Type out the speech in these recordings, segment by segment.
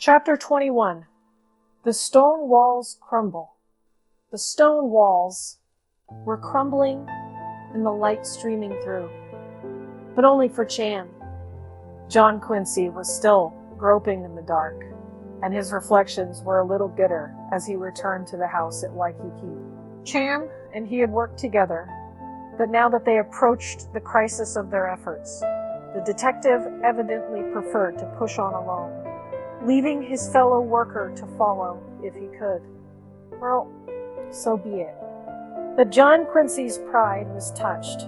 Chapter 21. The stone walls crumble. The stone walls were crumbling and the light streaming through. But only for Chan. John Quincy was still groping in the dark, and his reflections were a little bitter as he returned to the house at Waikiki. Chan and he had worked together, but now that they approached the crisis of their efforts, the detective evidently preferred to push on alone, leaving his fellow worker to follow if he could. Well, so be it. But John Quincy's pride was touched.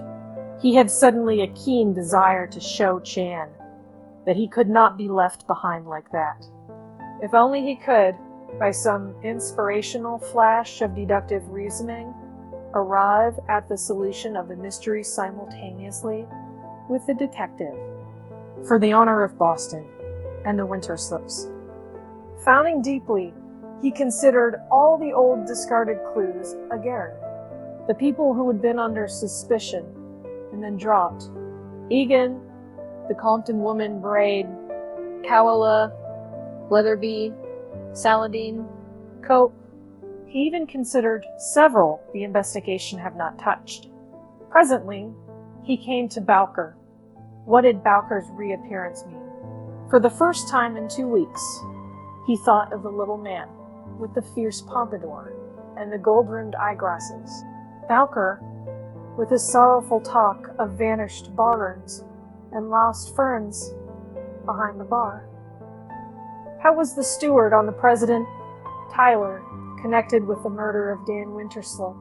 He had suddenly a keen desire to show Chan that he could not be left behind like that. If only he could, by some inspirational flash of deductive reasoning, arrive at the solution of the mystery simultaneously with the detective, for the honor of Boston and the Winterslips. Frowning deeply, he considered all the old discarded clues again. The people who had been under suspicion and then dropped. Egan, the Compton woman Braid, Cowella, Leatherby, Saladin, Cope. He even considered several the investigation had not touched. Presently, he came to Bowker. What did Bowker's reappearance mean? For the first time in 2 weeks, he thought of the little man with the fierce pompadour and the gold-rimmed eyeglasses. Bowker, with his sorrowful talk of vanished barns and lost ferns behind the bar. How was the steward on the President, Tyler, connected with the murder of Dan Winterslip?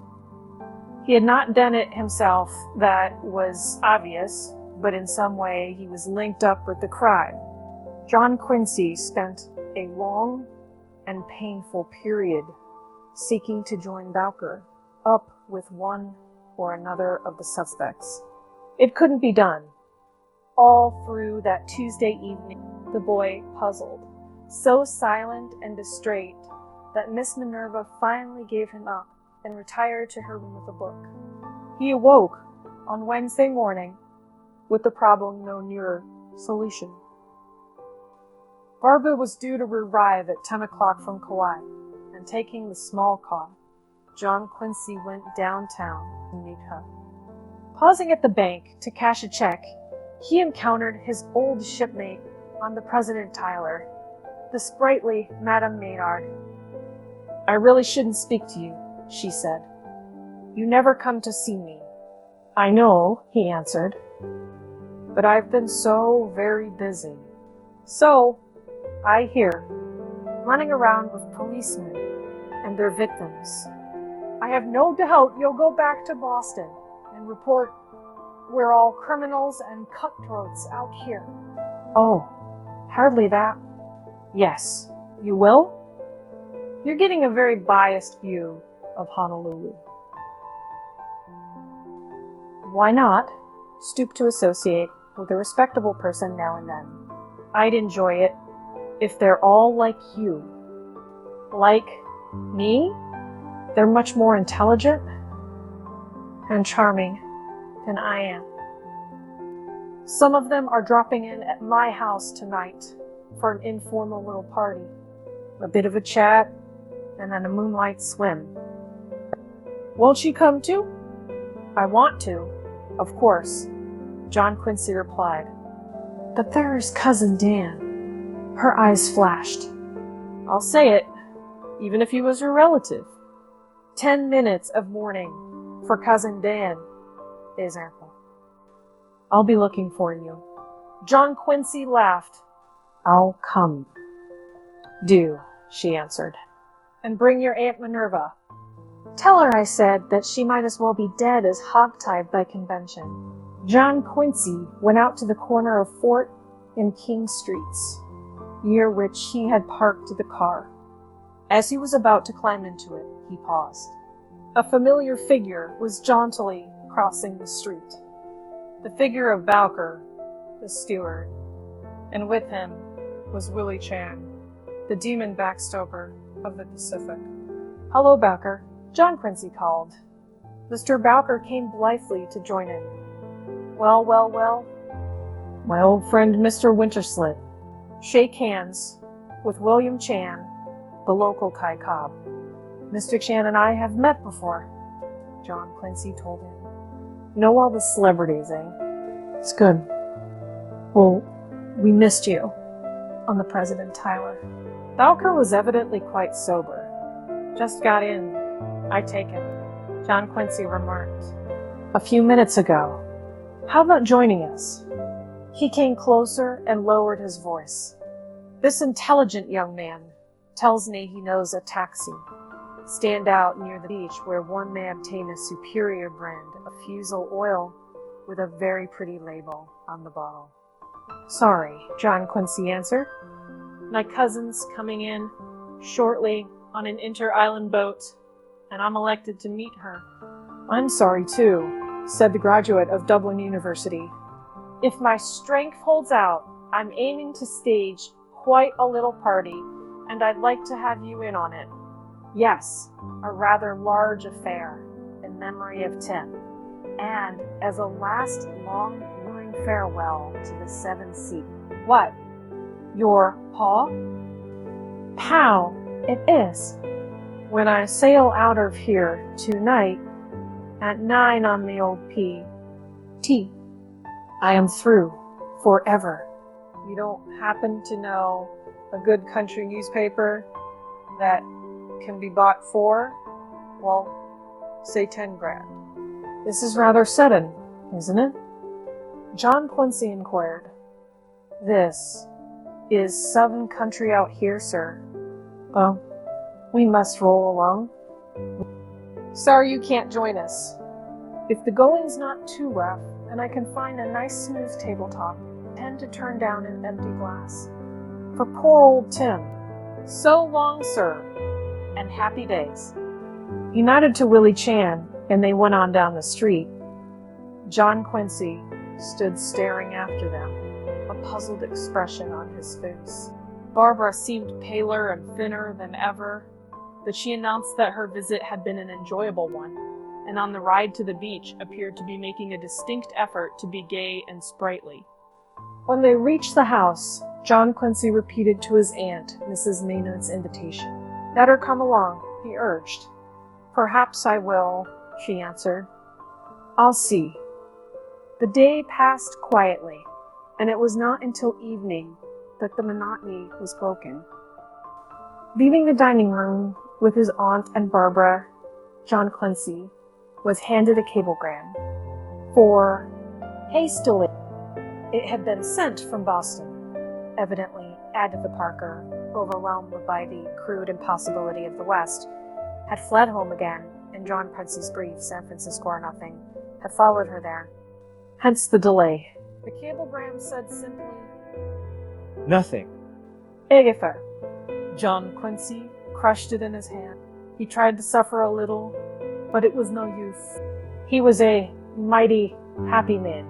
He had not done it himself, that was obvious, but in some way he was linked up with the crime. John Quincy spent a long and painful period seeking to join Bowker up with one or another of the suspects. It couldn't be done. All through that Tuesday evening, the boy puzzled, so silent and distrait that Miss Minerva finally gave him up and retired to her room with a book. He awoke on Wednesday morning with the problem no nearer solution. Barbara was due to arrive at 10 o'clock from Kauai, and taking the small car, John Quincy went downtown to meet her. Pausing at the bank to cash a check, he encountered his old shipmate on the President Tyler, the sprightly Madame Maynard. "I really shouldn't speak to you," she said. "You never come to see me." "I know," he answered, "but I've been so very busy." "So, I hear, running around with policemen and their victims. I have no doubt you'll go back to Boston and report we're all criminals and cutthroats out here." "Oh, hardly that." "Yes, you will? You're getting a very biased view of Honolulu." "Why not stoop to associate with a respectable person now and then? I'd enjoy it if they're all like you." "Like me? They're much more intelligent and charming than I am. Some of them are dropping in at my house tonight for an informal little party. A bit of a chat, and then a moonlight swim." "Won't you come too?" "I want to, of course," John Quincy replied. "But there is Cousin Dan." Her eyes flashed. "I'll say it, even if he was your relative. 10 minutes of mourning for Cousin Dan is ample." "I'll be looking for you." John Quincy laughed. "I'll come." "Do," she answered. "And bring your Aunt Minerva." "Tell her I said that she might as well be dead as hogtied by convention." John Quincy went out to the corner of Fort and King Streets, near which he had parked the car. As he was about to climb into it, he paused. A familiar figure was jauntily crossing the street. The figure of Bowker, the steward, and with him was Willie Chan, the demon backstoper of the Pacific. "Hello, Bowker," John Quincy called. Mr. Bowker came blithely to join in. "Well, well, well." "My old friend Mr. Winterslip." "Shake hands." with William Chan, the local Kai Cobb. Mr. Chan and I have met before, John Quincy told him. You know all the celebrities, eh? It's good. Well, we missed you on the President Tyler. Thalker was evidently quite sober. Just got in, I take it, John Quincy remarked. A few minutes ago. How about joining us? He came closer and lowered his voice. This intelligent young man tells me he knows a taxi. Stand out near the beach where one may obtain a superior brand of fusel oil with a very pretty label on the bottle. Sorry, John Quincy answered. My cousin's coming in shortly on an inter-island boat, and I'm elected to meet her. I'm sorry too, said the graduate of Dublin University. If my strength holds out, I'm aiming to stage quite a little party, and I'd like to have you in on it. Yes, a rather large affair in memory of Tim, and as a last long-luring farewell to the Seven Seas. What? Your paw? How it is. When I sail out of here tonight at 9 on the old P.T., I am through forever. You don't happen to know a good country newspaper that can be bought for, well, say 10 grand. This is rather sudden, isn't it? John Quincy inquired. This is southern country out here, sir. Well, we must roll along. Sorry you can't join us. If the going's not too rough, and I can find a nice smooth tabletop, I tend to turn down an empty glass. For poor old Tim. So long, sir, and happy days. He nodded to Willie Chan, and they went on down the street. John Quincy stood staring after them, a puzzled expression on his face. Barbara seemed paler and thinner than ever, but she announced that her visit had been an enjoyable one, and on the ride to the beach appeared to be making a distinct effort to be gay and sprightly. When they reached the house, John Quincy repeated to his aunt, Mrs. Maynard's invitation. Let her come along, he urged. Perhaps I will, she answered. I'll see. The day passed quietly, and it was not until evening that the monotony was broken. Leaving the dining room with his aunt and Barbara, John Quincy was handed a cablegram. For hastily, it had been sent from Boston. Evidently, Agatha Parker, overwhelmed by the crude impossibility of the West, had fled home again, and John Quincy's brief, San Francisco or nothing, had followed her there. Hence the delay. The cablegram said simply, Nothing. Agatha. John Quincy crushed it in his hand. He tried to suffer a little, but it was no use. He was a mighty happy man.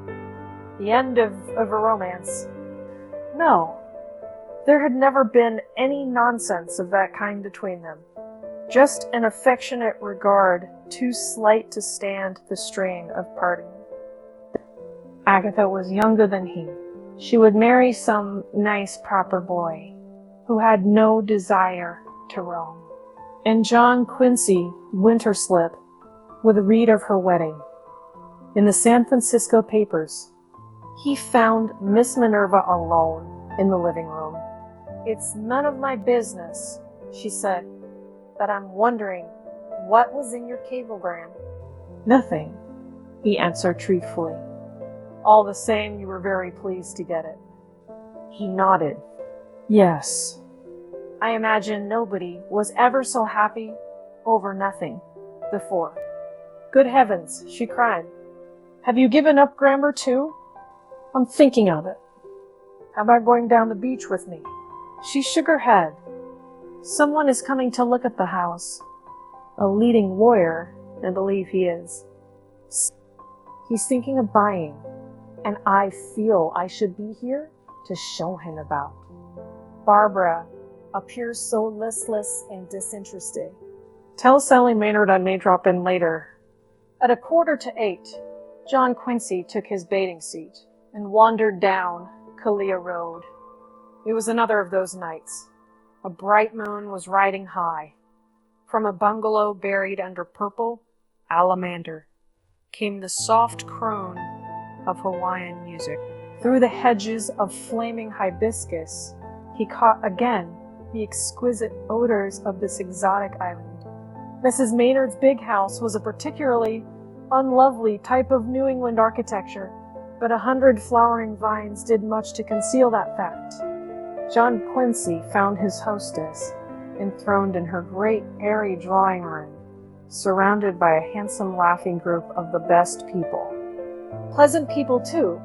The end of a romance. No, there had never been any nonsense of that kind between them. Just an affectionate regard too slight to stand the strain of parting. Agatha was younger than he. She would marry some nice proper boy who had no desire to roam. And John Quincy Winterslip would read of her wedding. In the San Francisco papers, he found Miss Minerva alone in the living room. It's none of my business, she said, but I'm wondering what was in your cablegram. Nothing, he answered truthfully. All the same, you were very pleased to get it. He nodded. Yes. I imagine nobody was ever so happy over nothing before. Good heavens, she cried. Have you given up grammar too? I'm thinking of it. How about going down the beach with me? She shook her head. Someone is coming to look at the house. A leading lawyer, I believe he is. He's thinking of buying, and I feel I should be here to show him about. Barbara appears so listless and disinterested. Tell Sally Maynard I may drop in later. At 7:45, John Quincy took his bathing suit and wandered down Kalia Road. It was another of those nights. A bright moon was riding high. From a bungalow buried under purple alamander came the soft croon of Hawaiian music. Through the hedges of flaming hibiscus, he caught again the exquisite odors of this exotic island. Mrs. Maynard's big house was a particularly unlovely type of New England architecture, but 100 flowering vines did much to conceal that fact. John Quincy found his hostess enthroned in her great airy drawing room, surrounded by a handsome laughing group of the best people. Pleasant people, too.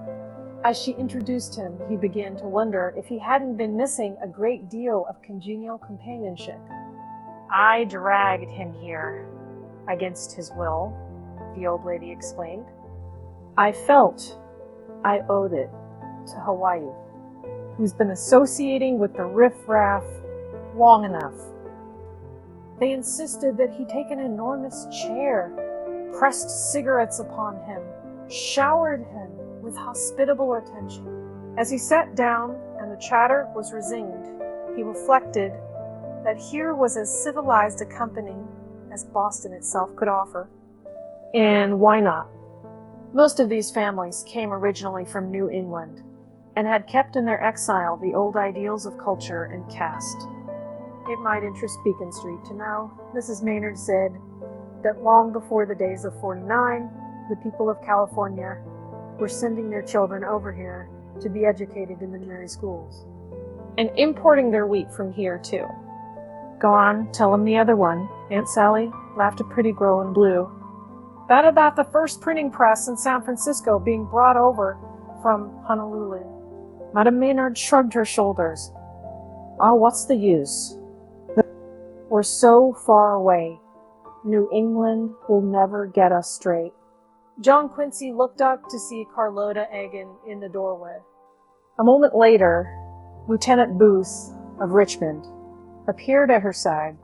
As she introduced him, he began to wonder if he hadn't been missing a great deal of congenial companionship. I dragged him here, against his will, the old lady explained. I felt I owed it to Hawaii, who's been associating with the riffraff long enough. They insisted that he take an enormous chair, pressed cigarettes upon him, showered him with hospitable attention. As he sat down and the chatter was resumed, he reflected that here was as civilized a company as Boston itself could offer. And why not? Most of these families came originally from New England and had kept in their exile the old ideals of culture and caste. It might interest Beacon Street to know, Mrs. Maynard said, that long before the days of '49, the people of California were sending their children over here to be educated in the Mary schools, and importing their wheat from here, too. Go on, tell him the other one, Aunt Sally laughed a pretty girl in blue. That about the first printing press in San Francisco being brought over from Honolulu. Madame Maynard shrugged her shoulders. Oh, what's the use? We're so far away. New England will never get us straight. John Quincy looked up to see Carlotta Egan in the doorway. A moment later, Lieutenant Booth of Richmond appeared at her side.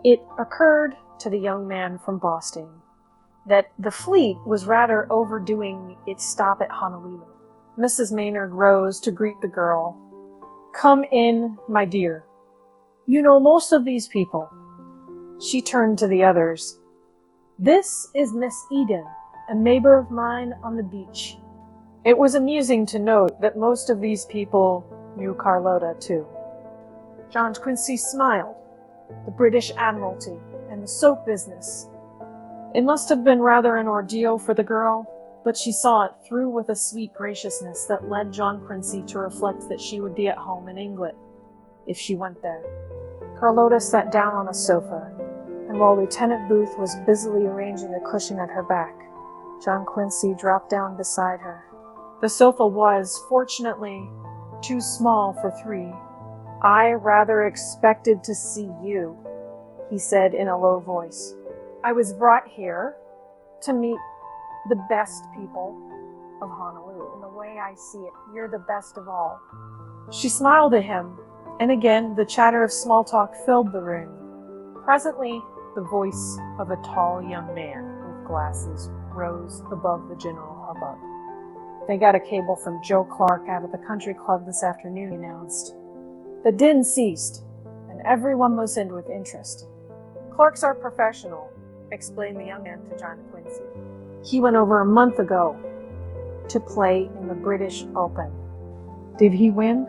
It occurred to the young man from Boston that the fleet was rather overdoing its stop at Honolulu. Mrs. Maynard rose to greet the girl. Come in, my dear. You know most of these people. She turned to the others. This is Miss Eden, a neighbor of mine on the beach. It was amusing to note that most of these people knew Carlotta, too. John Quincy smiled. The British Admiralty and the soap business. It must have been rather an ordeal for the girl, but she saw it through with a sweet graciousness that led John Quincy to reflect that she would be at home in England, if she went there. Carlotta sat down on a sofa, and while Lieutenant Booth was busily arranging a cushion at her back, John Quincy dropped down beside her. The sofa was, fortunately, too small for three. I rather expected to see you, he said in a low voice. I was brought here to meet the best people of Honolulu. In the way I see it, you're the best of all. She smiled at him, and again the chatter of small talk filled the room. Presently, the voice of a tall young man with glasses rose above the general hubbub. They got a cable from Joe Clark out at the country club this afternoon, he announced. The din ceased, and everyone listened with interest. Clark's our professional, explained the young man to John Quincy. He went over a month ago to play in the British Open. Did he win?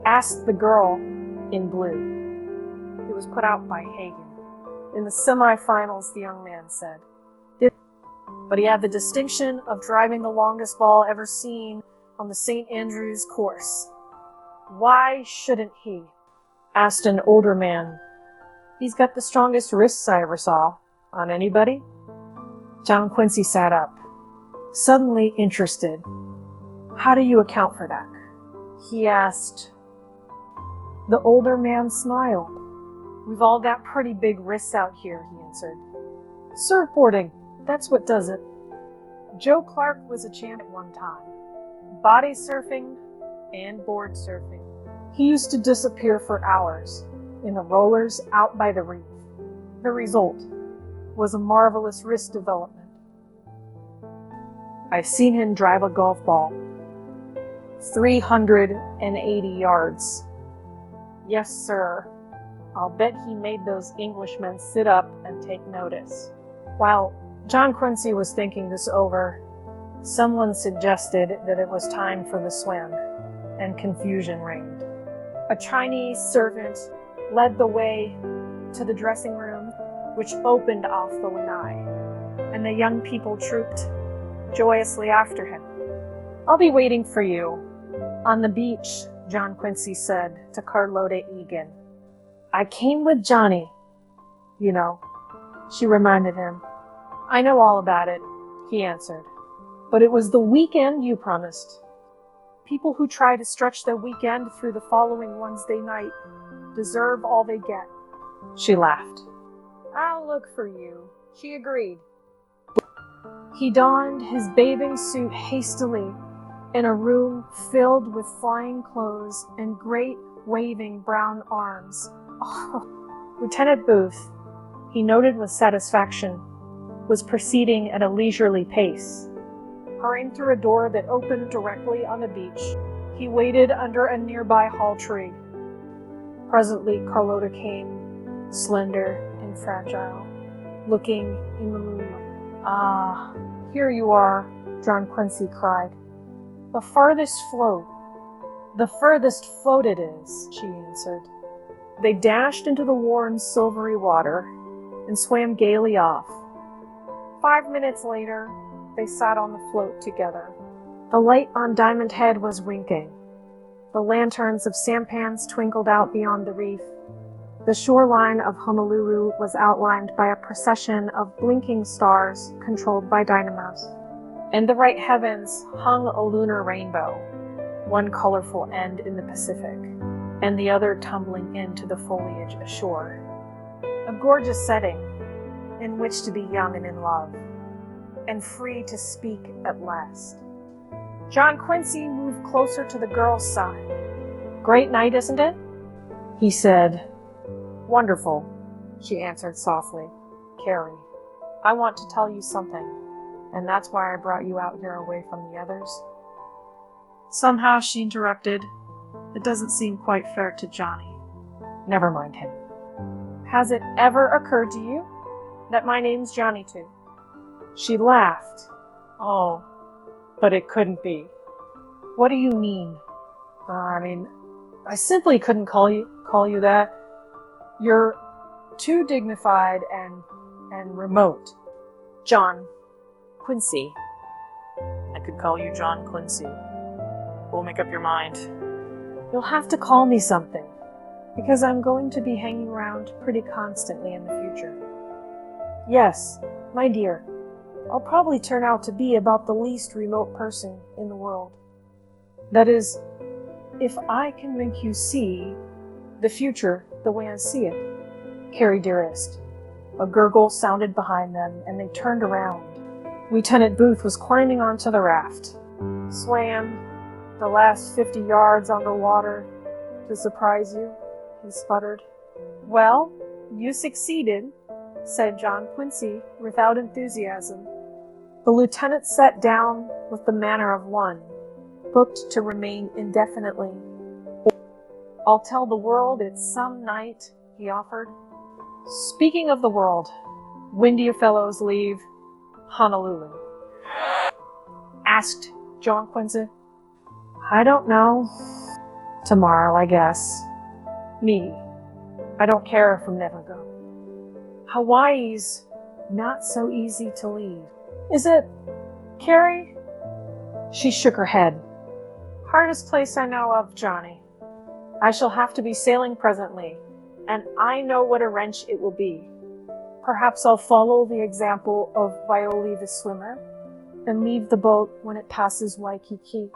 Asked the girl in blue. It was put out by Hagen. In the semifinals, the young man said. But he had the distinction of driving the longest ball ever seen on the St. Andrews course. Why shouldn't he? Asked an older man. He's got the strongest wrists I ever saw. On anybody? John Quincy sat up, suddenly interested. How do you account for that? He asked. The older man smiled. We've all got pretty big wrists out here, he answered. Surfboarding, that's what does it. Joe Clark was a champ at one time. Body surfing and board surfing. He used to disappear for hours in the rollers out by the reef. The result was a marvelous wrist development. I've seen him drive a golf ball 380 yards. Yes, sir. I'll bet he made those Englishmen sit up and take notice. While John Quincy was thinking this over, someone suggested that it was time for the swim, and confusion reigned. A Chinese servant led the way to the dressing room, which opened off the lanai, and the young people trooped joyously after him. I'll be waiting for you on the beach, John Quincy said to Carlotta Egan. I came with Johnny, you know, she reminded him. I know all about it, he answered. But it was the weekend you promised. People who try to stretch their weekend through the following Wednesday night deserve all they get. She laughed. I'll look for you, she agreed. He donned his bathing suit hastily in a room filled with flying clothes and great waving brown arms. Oh, Lieutenant Booth, he noted with satisfaction, was proceeding at a leisurely pace. Hurrying through a door that opened directly on the beach, he waited under a nearby hall tree. Presently, Carlotta came, slender and fragile, looking in the moonlight. Ah, here you are, John Quincy cried. The furthest float it is, she answered. They dashed into the warm, silvery water and swam gaily off. 5 minutes later, they sat on the float together. The light on Diamond Head was winking. The lanterns of sampans twinkled out beyond the reef. The shoreline of Honolulu was outlined by a procession of blinking stars controlled by dynamos. In the right heavens hung a lunar rainbow, one colorful end in the Pacific, and the other tumbling into the foliage ashore. A gorgeous setting in which to be young and in love, and free to speak at last. John Quincy moved closer to the girl's side. Great night, isn't it? He said. Wonderful, she answered softly. Carrie, I want to tell you something, and that's why I brought you out here away from the others. Somehow, she interrupted, it doesn't seem quite fair to Johnny. Never mind him. Has it ever occurred to you that my name's Johnny too? She laughed. Oh, but it couldn't be. What do you mean? I simply couldn't call you that. You're too dignified and remote. John Quincy. I could call you John Quincy. We'll make up your mind. You'll have to call me something, because I'm going to be hanging around pretty constantly in the future. Yes, my dear. I'll probably turn out to be about the least remote person in the world. That is, if I can make you see the future the way I see it. Carrie dearest. A gurgle sounded behind them, and they turned around. Lieutenant Booth was climbing onto the raft. Swam the last 50 yards underwater to surprise you, he sputtered. Well, you succeeded, said John Quincy without enthusiasm. The lieutenant sat down with the manner of one, booked to remain indefinitely. I'll tell the world it's some night, he offered. Speaking of the world, when do you fellows leave Honolulu? Asked John Quincy. I don't know. Tomorrow, I guess. Me. I don't care if we never go. Hawaii's not so easy to leave. Is it, Carrie? She shook her head. Hardest place I know of, Johnny. I shall have to be sailing presently, and I know what a wrench it will be. Perhaps I'll follow the example of Violi the swimmer, and leave the boat when it passes Waikiki.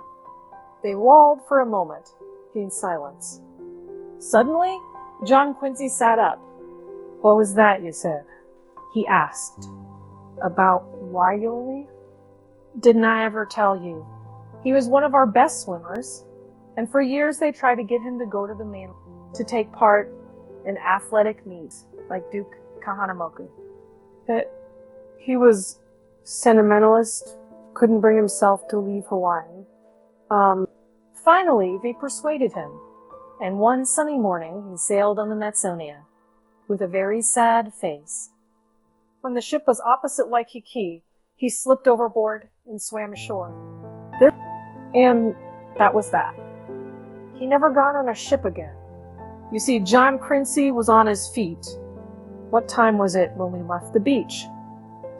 They wallowed for a moment, in silence. Suddenly, John Quincy sat up. What was that you said? He asked. About Violi? Didn't I ever tell you? He was one of our best swimmers, and for years they tried to get him to go to the mainland to take part in athletic meets like Duke Kahanamoku. That he was sentimentalist, couldn't bring himself to leave Hawaii. Finally, they persuaded him, And one sunny morning he sailed on the Matsonia, with a very sad face. When the ship was opposite Waikiki, he slipped overboard and swam ashore. And that was that. He never got on a ship again. You see, John Quincy was on his feet. What time was it when we left the beach?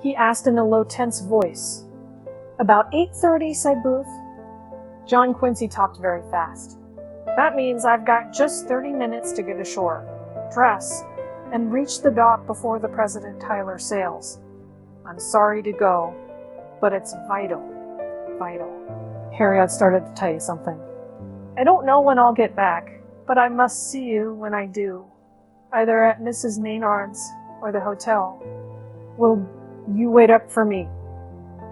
He asked in a low, tense voice. About 8:30, said Booth. John Quincy talked very fast. That means I've got just 30 minutes to get ashore, dress, and reach the dock before the President Tyler sails. I'm sorry to go, but it's vital. Harriet started to tell you something. I don't know when I'll get back, but I must see you when I do, either at Mrs. Maynard's or the hotel. Will you wait up for me?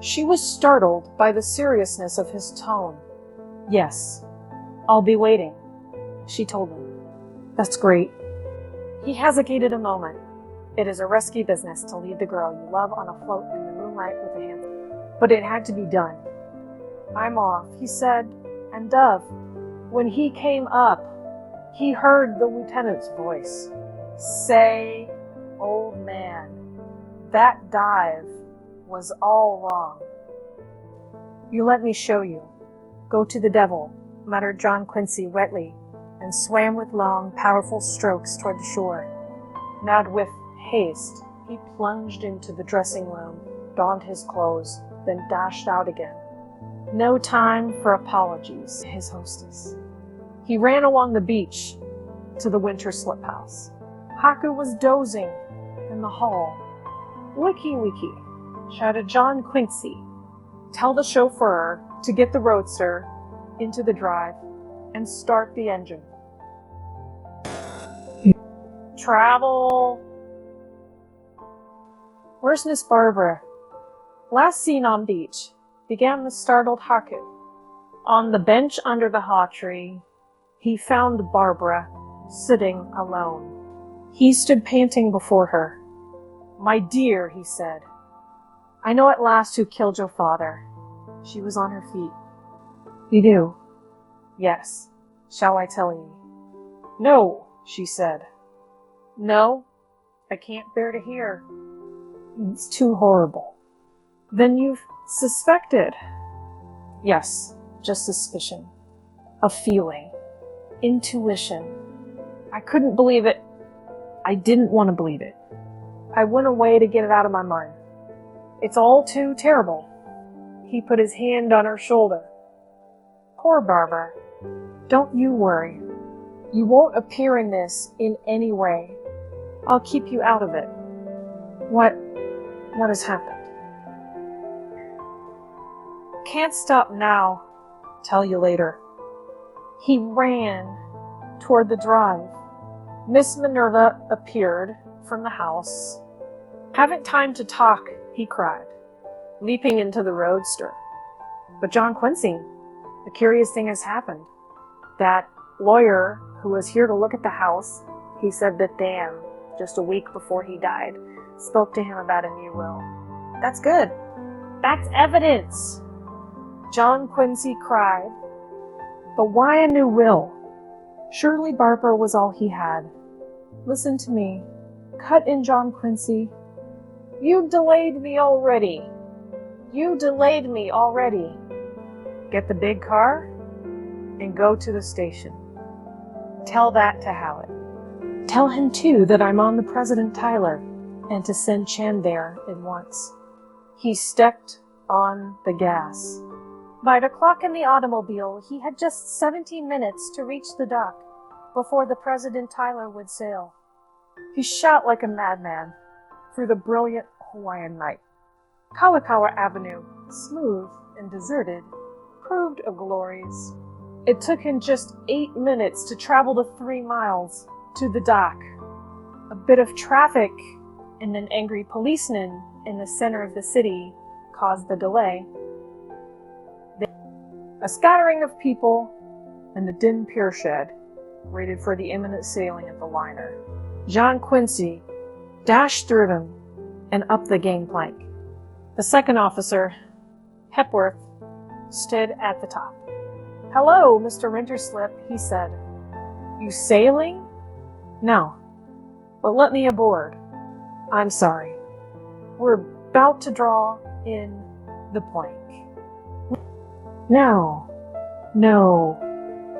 She was startled by the seriousness of his tone. Yes, I'll be waiting, she told him. That's great. He hesitated a moment. It is a risky business to leave the girl you love on a float in the moonlight with a hand. But it had to be done. I'm off, he said, and Dove, when he came up, he heard the lieutenant's voice. Say, old man, that dive was all wrong. You let me show you. Go to the devil, muttered John Quincy wetly, and swam with long, powerful strokes toward the shore. Now with haste, he plunged into the dressing room, donned his clothes, then dashed out again. No time for apologies, his hostess. He ran along the beach to the Winterslip house. Haku was dozing in the hall. Wiki, shouted John Quincy. Tell the chauffeur to get the roadster into the drive and start the engine. Travel. Where's Miss Barbara? Last seen on beach, began the startled Haku. On the bench under the haw tree, he found Barbara sitting alone. He stood panting before her. My dear, he said, I know at last who killed your father. She was on her feet. You do? Yes. Shall I tell you? No, she said. No, I can't bear to hear. It's too horrible. Then you've suspected? Yes, just suspicion. A feeling. Intuition. I couldn't believe it. I didn't want to believe it. I went away to get it out of my mind. It's all too terrible. He put his hand on her shoulder. Poor Barbara. Don't you worry. You won't appear in this in any way. I'll keep you out of it. What has happened? Can't stop now. Tell you later. He ran toward the drive. Miss Minerva appeared from the house. Haven't time to talk, he cried, leaping into the roadster. But John Quincy, a curious thing has happened. That lawyer who was here to look at the house, he said that Dan, just a week before he died, spoke to him about a new will. That's good. That's evidence. John Quincy cried. But why a new will? Surely Barbara was all he had. Listen to me. Cut in, John Quincy. You delayed me already. Get the big car and go to the station. Tell that to Howard. Tell him, too, that I'm on the President Tyler and to send Chan there at once. He stepped on the gas. By the clock in the automobile, he had just 17 minutes to reach the dock before the President Tyler would sail. He shot like a madman through the brilliant Hawaiian night. Kalakaua Avenue, smooth and deserted, proved a glorious. It took him just 8 minutes to travel the 3 miles to the dock. A bit of traffic and an angry policeman in the center of the city caused the delay. A scattering of people and the dim pier shed waited for the imminent sailing of the liner. John Quincy dashed through them and up the gangplank. The second officer, Hepworth, stood at the top. Hello, Mr. Winterslip, he said. You sailing? No, but let me aboard. I'm sorry. We're about to draw in the plank. No,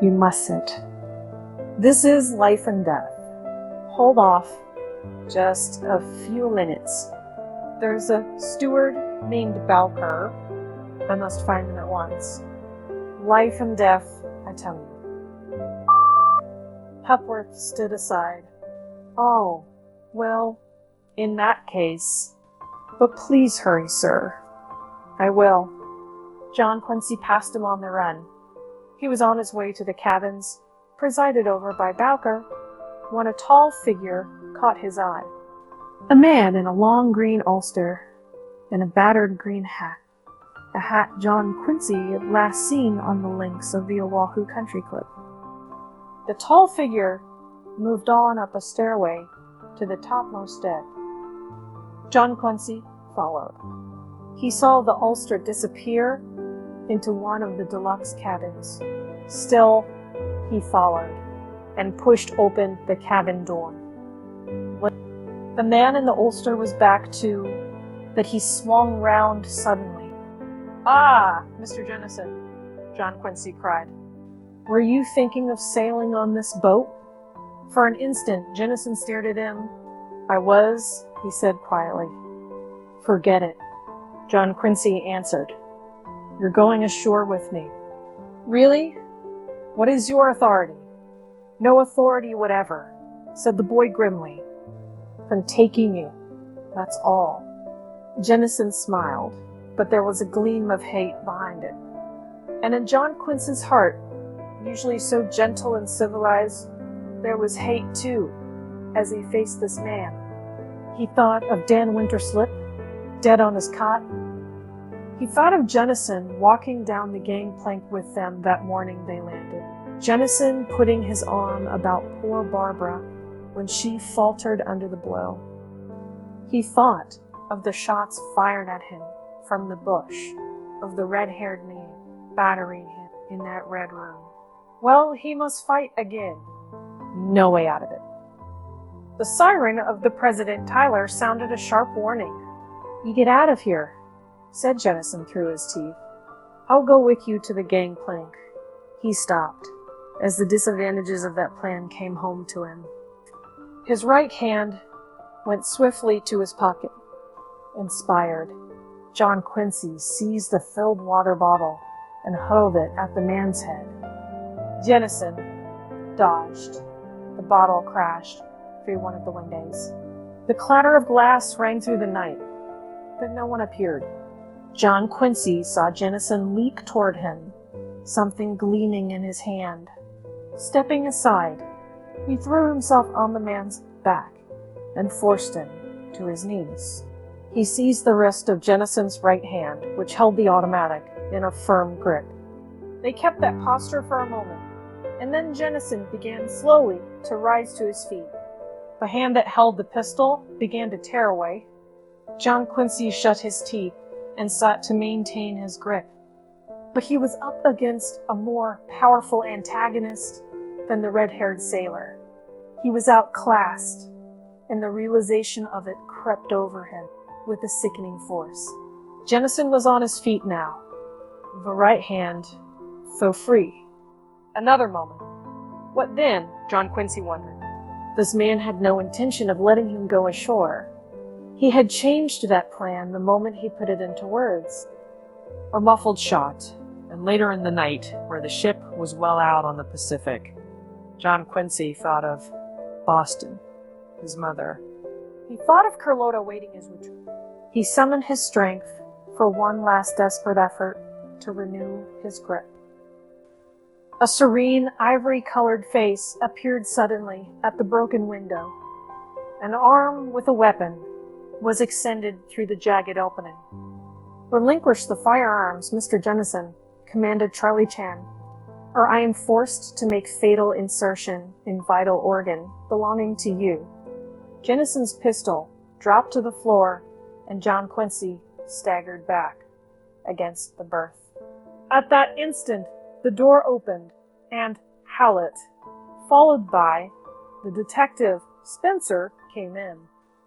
you mustn't. This is life and death. Hold off just a few minutes. There's a steward named Bowker. I must find him at once. Life and death, I tell you. Hepworth stood aside. Oh, well, in that case. But please hurry, sir. I will. John Quincy passed him on the run. He was on his way to the cabins, presided over by Bowker, when a tall figure caught his eye. A man in a long green ulster and a battered green hat. A hat John Quincy had last seen on the links of the Oahu Country Club. The tall figure moved on up a stairway to the topmost deck. John Quincy followed. He saw the ulster disappear into one of the deluxe cabins. Still, he followed and pushed open the cabin door. The man in the ulster was back too, but he swung round suddenly. Ah, Mr. Jennison, John Quincy cried. Were you thinking of sailing on this boat? For an instant, Jennison stared at him. I was, he said quietly. Forget it, John Quincy answered. You're going ashore with me. Really? What is your authority? No authority whatever, said the boy grimly. I'm taking you, that's all. Jennison smiled, but there was a gleam of hate behind it. And in John Quincy's heart, usually so gentle and civilized, there was hate too, as he faced this man. He thought of Dan Winterslip, dead on his cot. He thought of Jennison walking down the gangplank with them that morning they landed. Jennison putting his arm about poor Barbara when she faltered under the blow. He thought of the shots fired at him from the bush, of the red-haired man battering him in that red room. Well, he must fight again. No way out of it. The siren of the President Tyler sounded a sharp warning. You get out of here, said Jennison through his teeth. I'll go with you to the gangplank. He stopped, as the disadvantages of that plan came home to him. His right hand went swiftly to his pocket. Inspired, John Quincy seized the filled water bottle and hurled it at the man's head. Jennison dodged. The bottle crashed through one of the windows. The clatter of glass rang through the night, but no one appeared. John Quincy saw Jennison leap toward him, something gleaming in his hand. Stepping aside, he threw himself on the man's back and forced him to his knees. He seized the wrist of Jennison's right hand, which held the automatic, in a firm grip. They kept that posture for a moment, and then Jennison began slowly to rise to his feet. The hand that held the pistol began to tear away. John Quincy shut his teeth and sought to maintain his grip. But he was up against a more powerful antagonist than the red-haired sailor. He was outclassed, and the realization of it crept over him with a sickening force. Jennison was on his feet now, the right hand, though free. Another moment. What then? John Quincy wondered. This man had no intention of letting him go ashore. He had changed that plan the moment he put it into words. A muffled shot, and later in the night, where the ship was well out on the Pacific, John Quincy thought of Boston, his mother. He thought of Carlotta waiting his retreat. He summoned his strength for one last desperate effort to renew his grip. A serene, ivory-colored face appeared suddenly at the broken window. An arm with a weapon was extended through the jagged opening. Relinquish the firearms, Mr. Jennison, commanded Charlie Chan, or I am forced to make fatal insertion in vital organ belonging to you. Jennison's pistol dropped to the floor, and John Quincy staggered back against the berth. At that instant, the door opened, and Howlett, followed by the detective Spencer came in.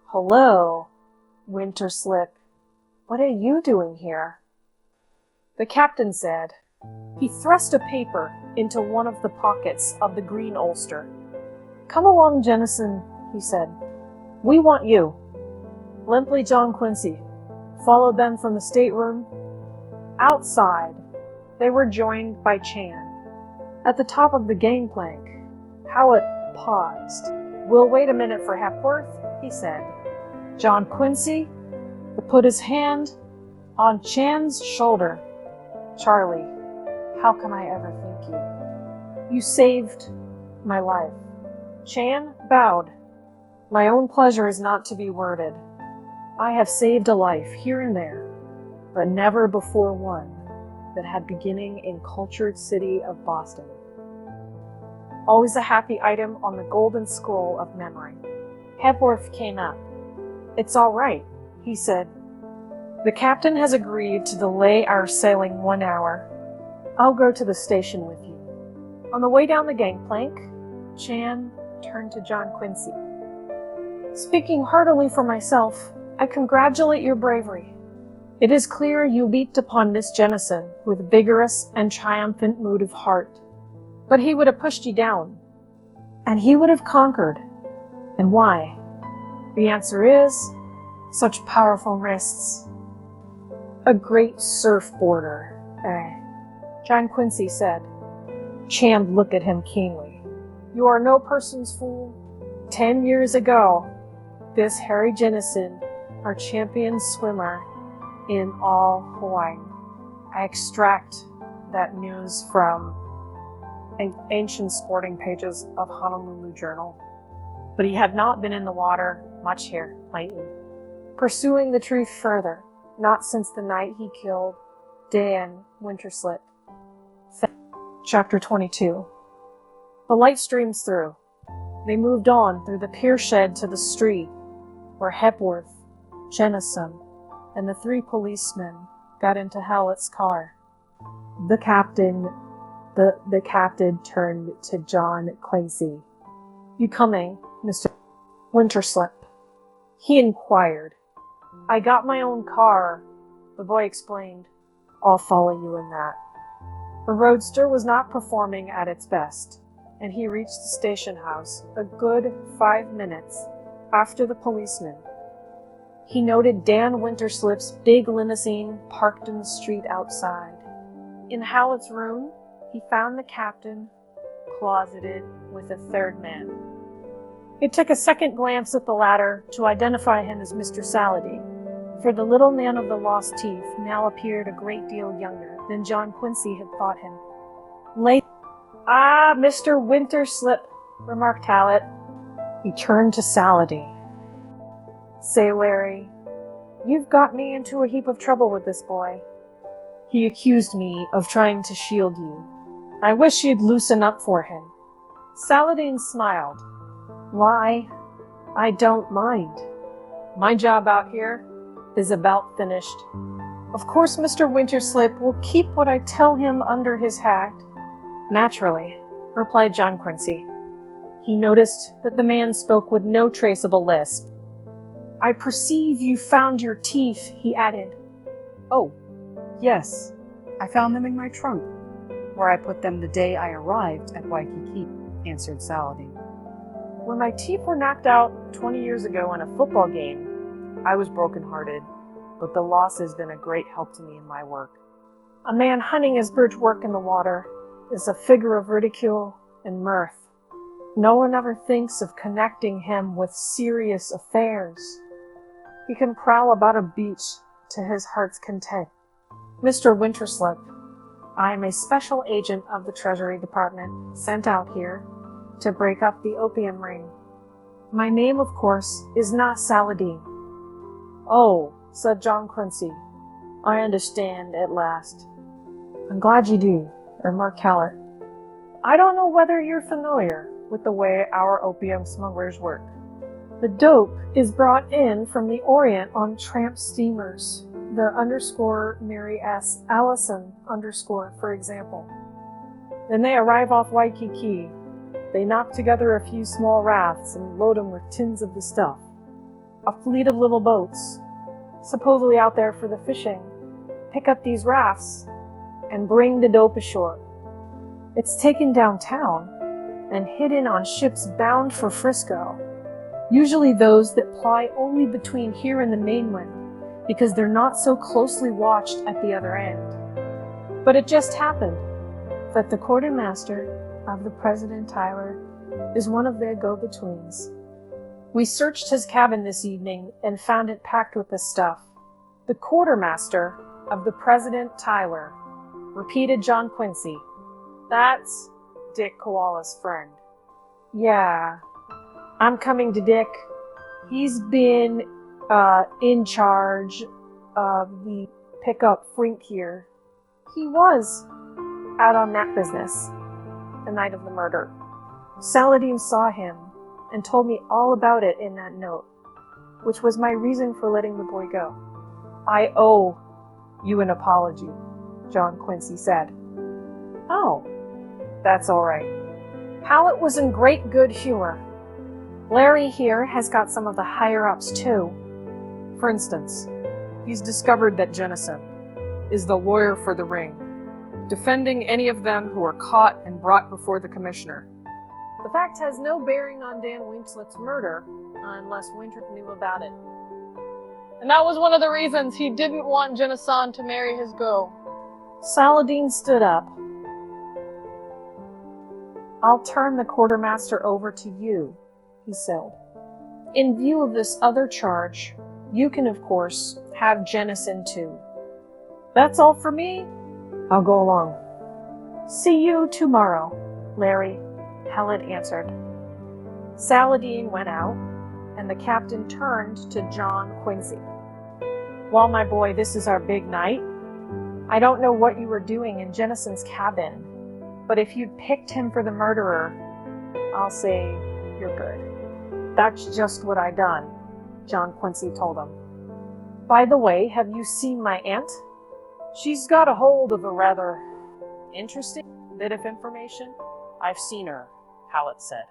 "Hello, Winterslip. What are you doing here?" The captain said. He thrust a paper into one of the pockets of the green ulster. "Come along, Jennison," he said. "We want you." Limply John Quincy followed them from the stateroom. Outside, they were joined by Chan. At the top of the gangplank, Howlett paused. "We'll wait a minute for Hepworth," he said. John Quincy put his hand on Chan's shoulder. "Charlie, how can I ever thank you? You saved my life." Chan bowed. "My own pleasure is not to be worded. I have saved a life here and there, but never before one that had beginning in cultured city of Boston. Always a happy item on the golden scroll of memory." Hepworth came up. "It's all right," he said. "The captain has agreed to delay our sailing 1 hour. I'll go to the station with you." On the way down the gangplank, Chan turned to John Quincy. "Speaking heartily for myself, I congratulate your bravery. It is clear you leaped upon Miss Jennison with a vigorous and triumphant mood of heart. But he would have pushed you down, and he would have conquered. And why? The answer is, such powerful wrists. A great surfboarder, eh?" John Quincy said. Chan looked at him keenly. "You are no person's fool. 10 years ago, this Harry Jennison, our champion swimmer in all Hawaii." I extract that news from ancient sporting pages of Honolulu Journal. But he had not been in the water much here lately. Pursuing the truth further, not since the night he killed Dan Winterslip. Chapter 22. The light streams through. They moved on through the pier shed to the street, where Hepworth, Jennison, and the 3 policemen got into Howlett's car. The captain turned to John Quincy. "You coming, Mr. Winterslip?" he inquired. "I got my own car," the boy explained. "I'll follow you in that." The roadster was not performing at its best, and he reached the station house a good 5 minutes after the policeman. He noted Dan Winterslip's big limousine parked in the street outside. In Howlett's room, he found the captain closeted with a 3rd man. It took a second glance at the latter to identify him as Mr. Saladin, for the little man of the lost teeth now appeared a great deal younger than John Quincy had thought him. "Ah, Mr. Winterslip," remarked Howlett. He turned to Saladin. "Say, Larry, you've got me into a heap of trouble with this boy. He accused me of trying to shield you. I wish you'd loosen up for him." Saladin smiled. "Why, I don't mind. My job out here is about finished. Of course Mr. Winterslip will keep what I tell him under his hat." "Naturally," replied John Quincy. He noticed that the man spoke with no traceable lisp. "I perceive you found your teeth," he added. "Oh, yes. I found them in my trunk, where I put them the day I arrived at Waikiki," answered Saladin. "When my teeth were knocked out 20 years ago in a football game, I was brokenhearted, but the loss has been a great help to me in my work. A man hunting his birch work in the water is a figure of ridicule and mirth. No one ever thinks of connecting him with serious affairs. He can prowl about a beach to his heart's content. Mr. Winterslip, I am a special agent of the Treasury Department sent out here to break up the opium ring. My name, of course, is not Saladin." "Oh," said John Quincy. "I understand at last." "I'm glad you do," remarked Howlett. "I don't know whether you're familiar with the way our opium smugglers work. The dope is brought in from the Orient on tramp steamers, the _Mary S. Allison _, for example. Then they arrive off Waikiki, They knock together a few small rafts and load them with tins of the stuff. A fleet of little boats, supposedly out there for the fishing, pick up these rafts and bring the dope ashore. It's taken downtown and hidden on ships bound for Frisco, usually those that ply only between here and the mainland, because they're not so closely watched at the other end. But it just happened that the quartermaster of the President Tyler is one of their go-betweens. We searched his cabin this evening and found it packed with this stuff. The quartermaster of the President Tyler, repeated John Quincy. That's Dick Koala's friend. Yeah, I'm coming to Dick. He's been in charge of the pickup Frink here. He was out on that business the night of the murder. Saladin saw him and told me all about it in that note, which was my reason for letting the boy go. I owe you an apology, John Quincy said. Oh, that's all right. Hallett was in great good humor. Larry here has got some of the higher-ups too. For instance, he's discovered that Jennison is the lawyer for the ring, defending any of them who are caught and brought before the commissioner. The fact has no bearing on Dan Winterslip's murder, unless Winter knew about it. And that was one of the reasons he didn't want Jennison to marry his go. Saladin stood up. I'll turn the quartermaster over to you, he said. In view of this other charge, you can, of course, have Jennison too. That's all for me. I'll go along. See you tomorrow, Larry, Hallett answered. Saladin went out, and the captain turned to John Quincy. Well, my boy, this is our big night. I don't know what you were doing in Jennison's cabin, but if you'd picked him for the murderer, I'll say you're good. That's just what I done, John Quincy told him. By the way, have you seen my aunt? She's got a hold of a rather interesting bit of information. I've seen her, Hallett said.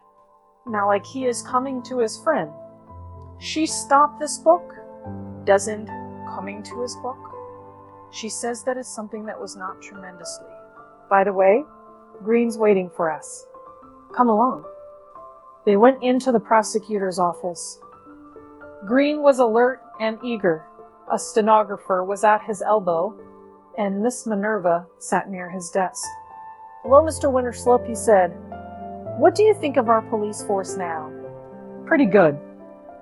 Now, like he is coming to his friend. She stopped this book, doesn't coming to his book. She says that is something that was not tremendously. By the way, Green's waiting for us. Come along. They went into the prosecutor's office. Green was alert and eager. A stenographer was at his elbow, and Miss Minerva sat near his desk. Hello, Mr. Winterslip, he said. What do you think of our police force now? Pretty good.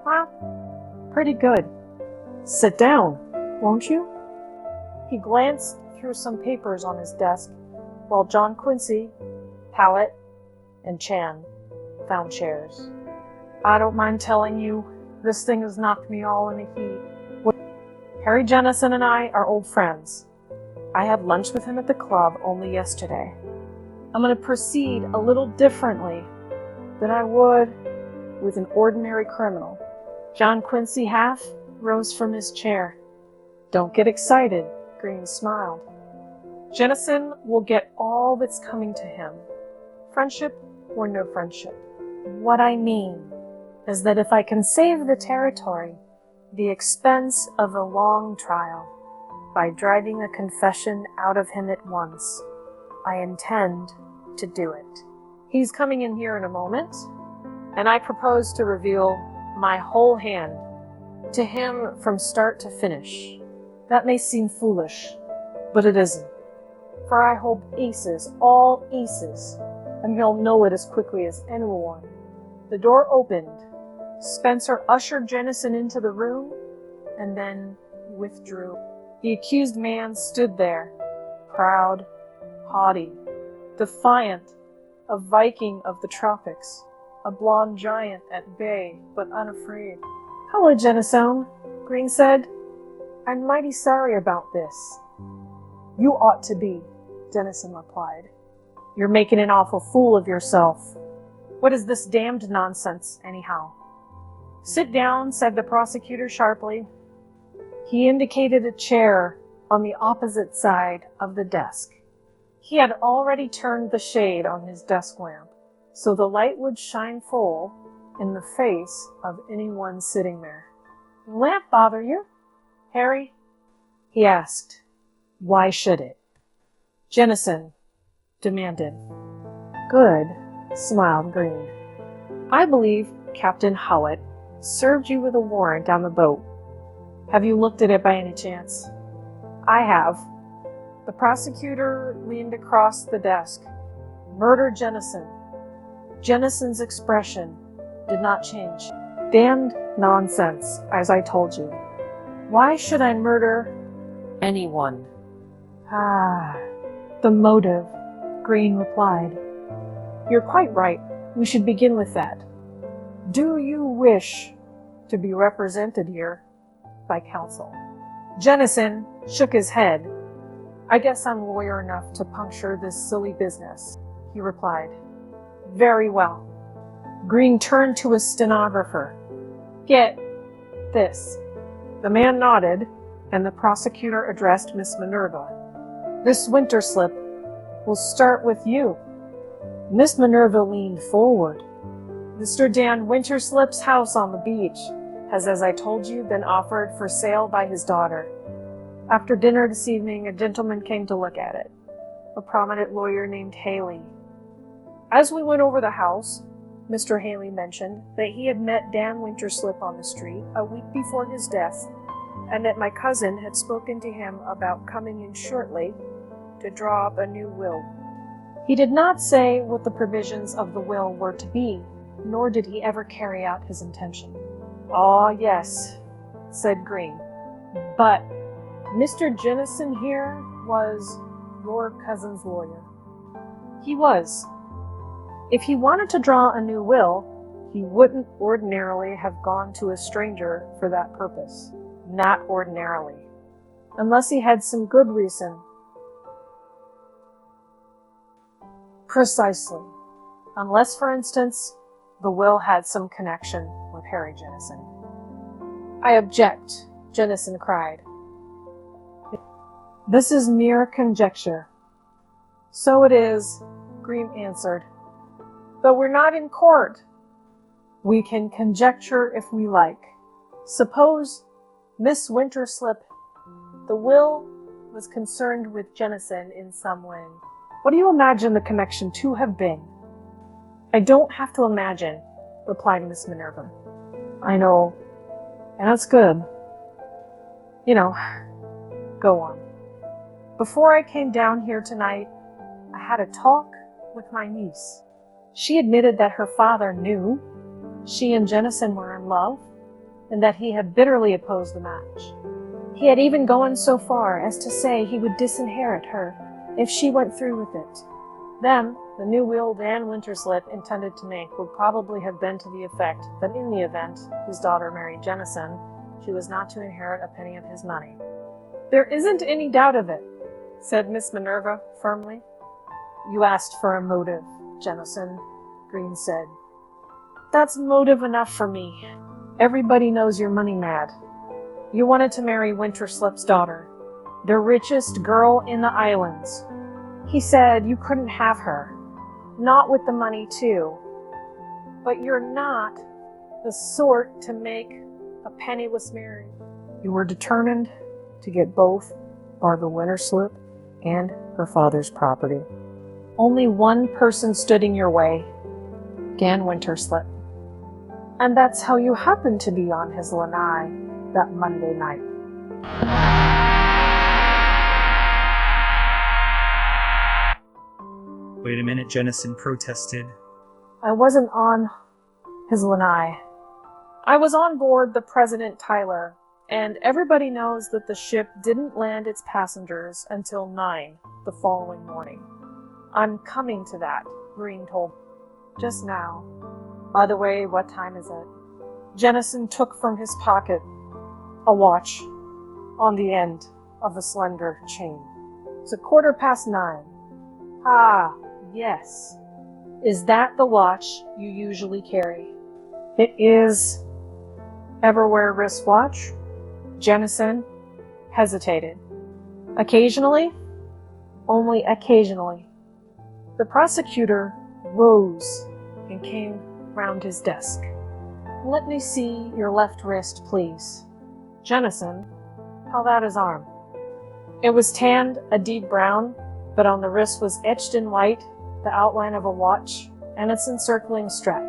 Well, pretty good. Sit down, won't you? He glanced through some papers on his desk, while John Quincy, Hallett, and Chan found chairs. I don't mind telling you, this thing has knocked me all in a heap. Harry Jennison and I are old friends. I had lunch with him at the club only yesterday. I'm going to proceed a little differently than I would with an ordinary criminal. John Quincy half rose from his chair. Don't get excited, Green smiled. Jennison will get all that's coming to him, friendship or no friendship. What I mean is that if I can save the territory the expense of a long trial by driving the confession out of him at once, I intend to do it. He's coming in here in a moment, and I propose to reveal my whole hand to him from start to finish. That may seem foolish, but it isn't. For I hold aces, all aces, and he'll know it as quickly as anyone. The door opened. Spencer ushered Jennison into the room, and then withdrew. The accused man stood there, proud, haughty, defiant, a Viking of the tropics, a blonde giant at bay, but unafraid. Hello, Jennison, Green said. I'm mighty sorry about this. You ought to be, Jennison replied. You're making an awful fool of yourself. What is this damned nonsense, anyhow? Sit down, said the prosecutor sharply. He indicated a chair on the opposite side of the desk. He had already turned the shade on his desk lamp, so the light would shine full in the face of anyone sitting there. "Lamp bother you, Harry?" he asked. "Why should it?" Jennison demanded. "Good," smiled Green. "I believe Captain Howett served you with a warrant on the boat. Have you looked at it by any chance?" "I have." The prosecutor leaned across the desk. "Murder Jennison." Jennison's expression did not change. "Damned nonsense, as I told you. Why should I murder anyone?" The motive," Green replied. "You're quite right. We should begin with that. Do you wish to be represented here by counsel?" Jennison shook his head. "I guess I'm lawyer enough to puncture this silly business," he replied. "Very well." Green turned to his stenographer. "Get this." The man nodded, and the prosecutor addressed Miss Minerva. "Miss Winterslip, we'll start with you." Miss Minerva leaned forward. "Mr. Dan Winterslip's house on the beach has, as I told you, been offered for sale by his daughter. After dinner this evening, a gentleman came to look at it, a prominent lawyer named Haley. As we went over the house, Mr. Haley mentioned that he had met Dan Winterslip on the street a week before his death, and that my cousin had spoken to him about coming in shortly to draw up a new will. He did not say what the provisions of the will were to be, nor did he ever carry out his intention." "Ah, yes," said Green. "But Mr. Jennison here was your cousin's lawyer." "He was. If he wanted to draw a new will, he wouldn't ordinarily have gone to a stranger for that purpose. Not ordinarily. Unless he had some good reason." "Precisely. Unless, for instance, the will had some connection with Harry Jennison." "I object," Jennison cried. "This is mere conjecture." "So it is," Green answered. "But we're not in court." "We can conjecture if we like. Suppose Miss Winterslip, the will was concerned with Jennison in some way. What do you imagine the connection to have been?" "I don't have to imagine," replied Miss Minerva. "I know, and that's good. You know, go on." "Before I came down here tonight, I had a talk with my niece. She admitted that her father knew she and Jennison were in love, and that he had bitterly opposed the match. He had even gone so far as to say he would disinherit her if she went through with it. Then, the new will Dan Winterslip intended to make would probably have been to the effect that in the event his daughter married Jennison, she was not to inherit a penny of his money." "There isn't any doubt of it," said Miss Minerva firmly. "You asked for a motive, Jennison," Green said. "That's motive enough for me. Everybody knows you're money mad. You wanted to marry Winterslip's daughter, the richest girl in the islands. He said you couldn't have her, not with the money too. But you're not the sort to make a penniless marriage. You were determined to get both Barbara Winterslip and her father's property. Only one person stood in your way, Dan Winterslip. And that's how you happened to be on his lanai that Monday night." Wait a minute, Jennison protested. "I wasn't on his lanai. I was on board the President Tyler, and everybody knows that the ship didn't land its passengers until 9 the following morning. I'm coming to that," Green told me. "Just now. By the way, what time is it?" Jennison took from his pocket a watch on the end of a slender chain. "It's 9:15. "Ah, yes. Is that the watch you usually carry?" "It is." "Ever wear a wristwatch?" Jennison hesitated. "Occasionally?" "Only occasionally." The prosecutor rose and came round his desk. "Let me see your left wrist, please." Jennison held out his arm. It was tanned a deep brown, but on the wrist was etched in white the outline of a watch and its encircling strap.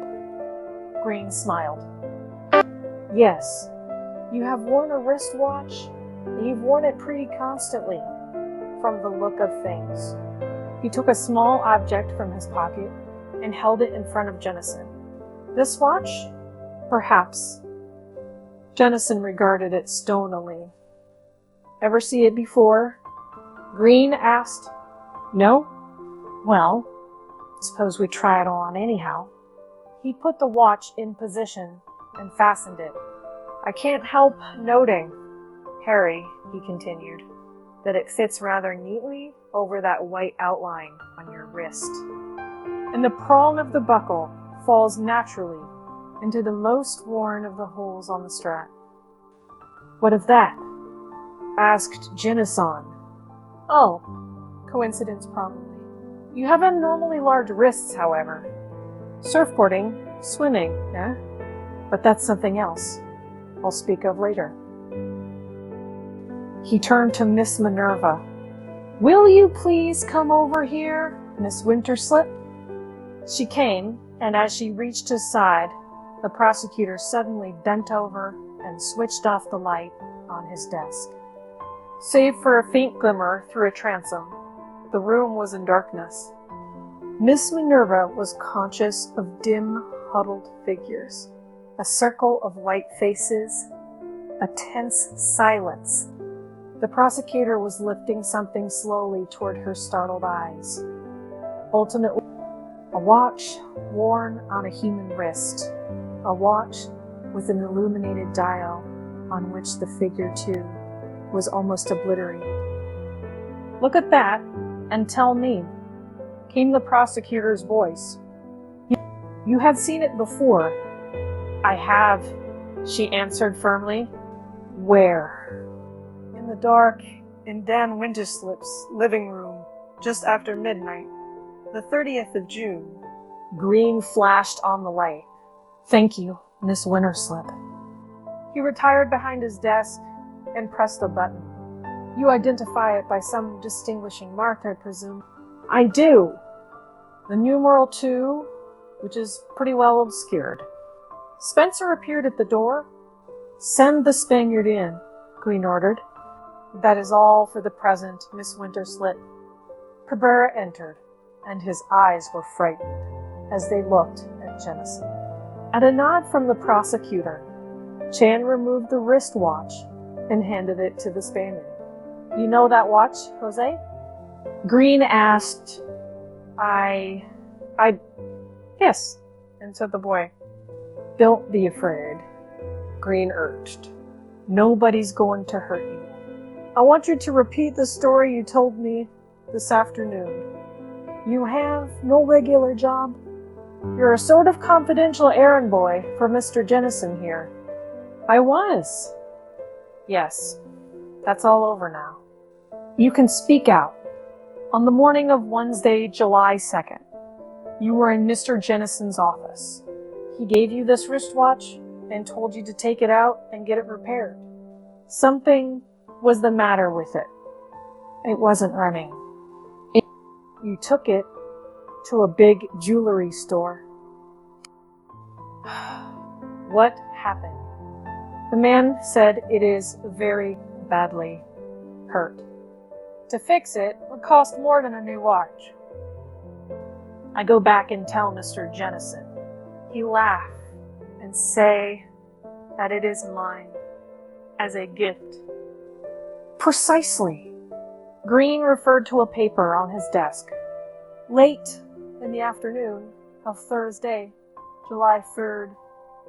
Green smiled. "Yes, you have worn a wristwatch, and you've worn it pretty constantly, from the look of things." He took a small object from his pocket and held it in front of Jennison. "This watch? Perhaps." Jennison regarded it stonily. "Ever see it before?" Green asked. "No?" "Well, suppose we try it on anyhow." He put the watch in position and fastened it. "I can't help noting, Harry," he continued, "that it fits rather neatly over that white outline on your wrist. And the prong of the buckle falls naturally into the most worn of the holes on the strap." "What of that?" asked Jennison. "Oh, coincidence probably. You have abnormally large wrists, however. Surfboarding, swimming, eh? But that's something else I'll speak of later." He turned to Miss Minerva. "Will you please come over here, Miss Winterslip?" She came, and as she reached his side, the prosecutor suddenly bent over and switched off the light on his desk. Save for a faint glimmer through a transom, the room was in darkness. Miss Minerva was conscious of dim, huddled figures, a circle of white faces, a tense silence. The prosecutor was lifting something slowly toward her startled eyes. Ultimately, a watch worn on a human wrist, a watch with an illuminated dial on which the figure, too, was almost obliterated. "Look at that, and tell me," came the prosecutor's voice. "You have seen it before." "I have," she answered firmly. "Where?" "In the dark, in Dan Winterslip's living room, just after midnight, the 30th of June. Green flashed on the light. "Thank you, Miss Winterslip." He retired behind his desk and pressed a button. "You identify it by some distinguishing mark, I presume?" "I do. The numeral 2, which is pretty well obscured." Spencer appeared at the door. "Send the Spaniard in," Green ordered. "That is all for the present, Miss Winterslip." Cabrera entered, and his eyes were frightened as they looked at Jennison. At a nod from the prosecutor, Chan removed the wristwatch and handed it to the Spaniard. "You know that watch, Jose?" Green asked. I, yes, answered the boy. "Don't be afraid," Green urged. "Nobody's going to hurt you. I want you to repeat the story you told me this afternoon. You have no regular job? You're a sort of confidential errand boy for Mr. Jennison here." "I was." "Yes, that's all over now. You can speak out. On the morning of Wednesday, July 2nd, you were in Mr. Jennison's office. He gave you this wristwatch and told you to take it out and get it repaired. Something was the matter with it. It wasn't running. You took it to a big jewelry store." "What happened?" The man said it is very badly hurt. To fix it would cost more than a new watch. I go back and tell Mr. Jennison. He laugh and say that it is mine as a gift. Precisely. Green referred to a paper on his desk. Late in the afternoon of Thursday, July 3rd,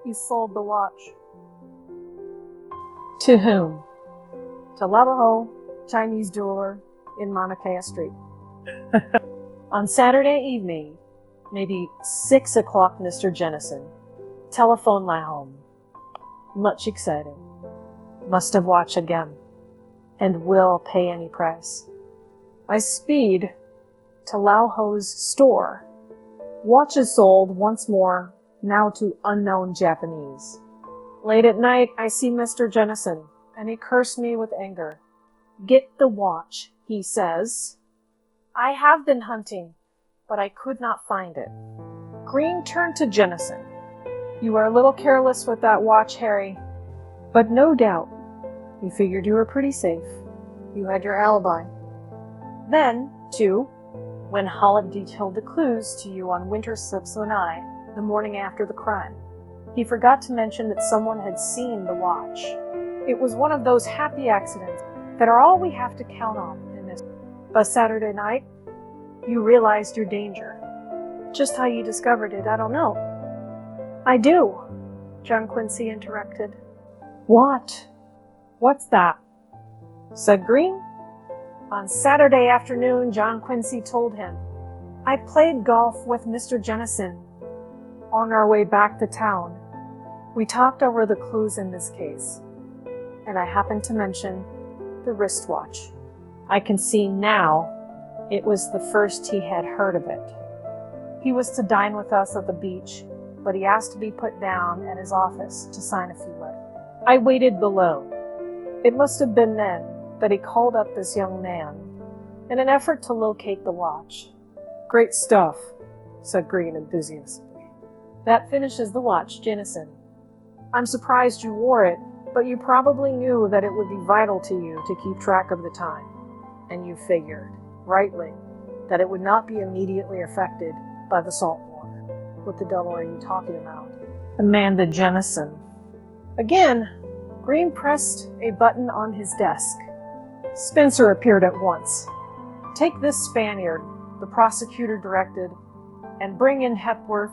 he sold the watch. To whom? To Navajo Chinese jeweler in Mauna Kea Street. On Saturday evening, maybe 6 o'clock, Mr. Jennison. Telephone my home. Much excited. Must have watched again. And will pay any price. I speed to Lao Ho's store. Watches sold once more, now to unknown Japanese. Late at night, I see Mr. Jennison, and he cursed me with anger. Get the watch, he says. I have been hunting, but I could not find it. Green turned to Jennison. You are a little careless with that watch, Harry, but no doubt you figured you were pretty safe. You had your alibi. Then, too, when Holland detailed the clues to you on Winterslip's lanai the morning after the crime, he forgot to mention that someone had seen the watch. It was one of those happy accidents that are all we have to count on in this. But Saturday night, you realized your danger. Just how you discovered it, I don't know. I do, John Quincy interrupted. What? What's that? Said Green. On Saturday afternoon, John Quincy told him, I played golf with Mr. Jennison. On our way back to town, we talked over the clues in this case, and I happened to mention the wristwatch. I can see now it was the first he had heard of it. He was to dine with us at the beach, but he asked to be put down at his office to sign a few letters. I waited below. It must have been then that he called up this young man in an effort to locate the watch. Great stuff, said Green enthusiastically. That finishes the watch, Jennison. I'm surprised you wore it, but you probably knew that it would be vital to you to keep track of the time. And you figured, rightly, that it would not be immediately affected by the salt water. What the devil are you talking about? Amanda Jennison. Again, Green pressed a button on his desk. Spencer appeared at once. Take this Spaniard, the prosecutor directed, and bring in Hepworth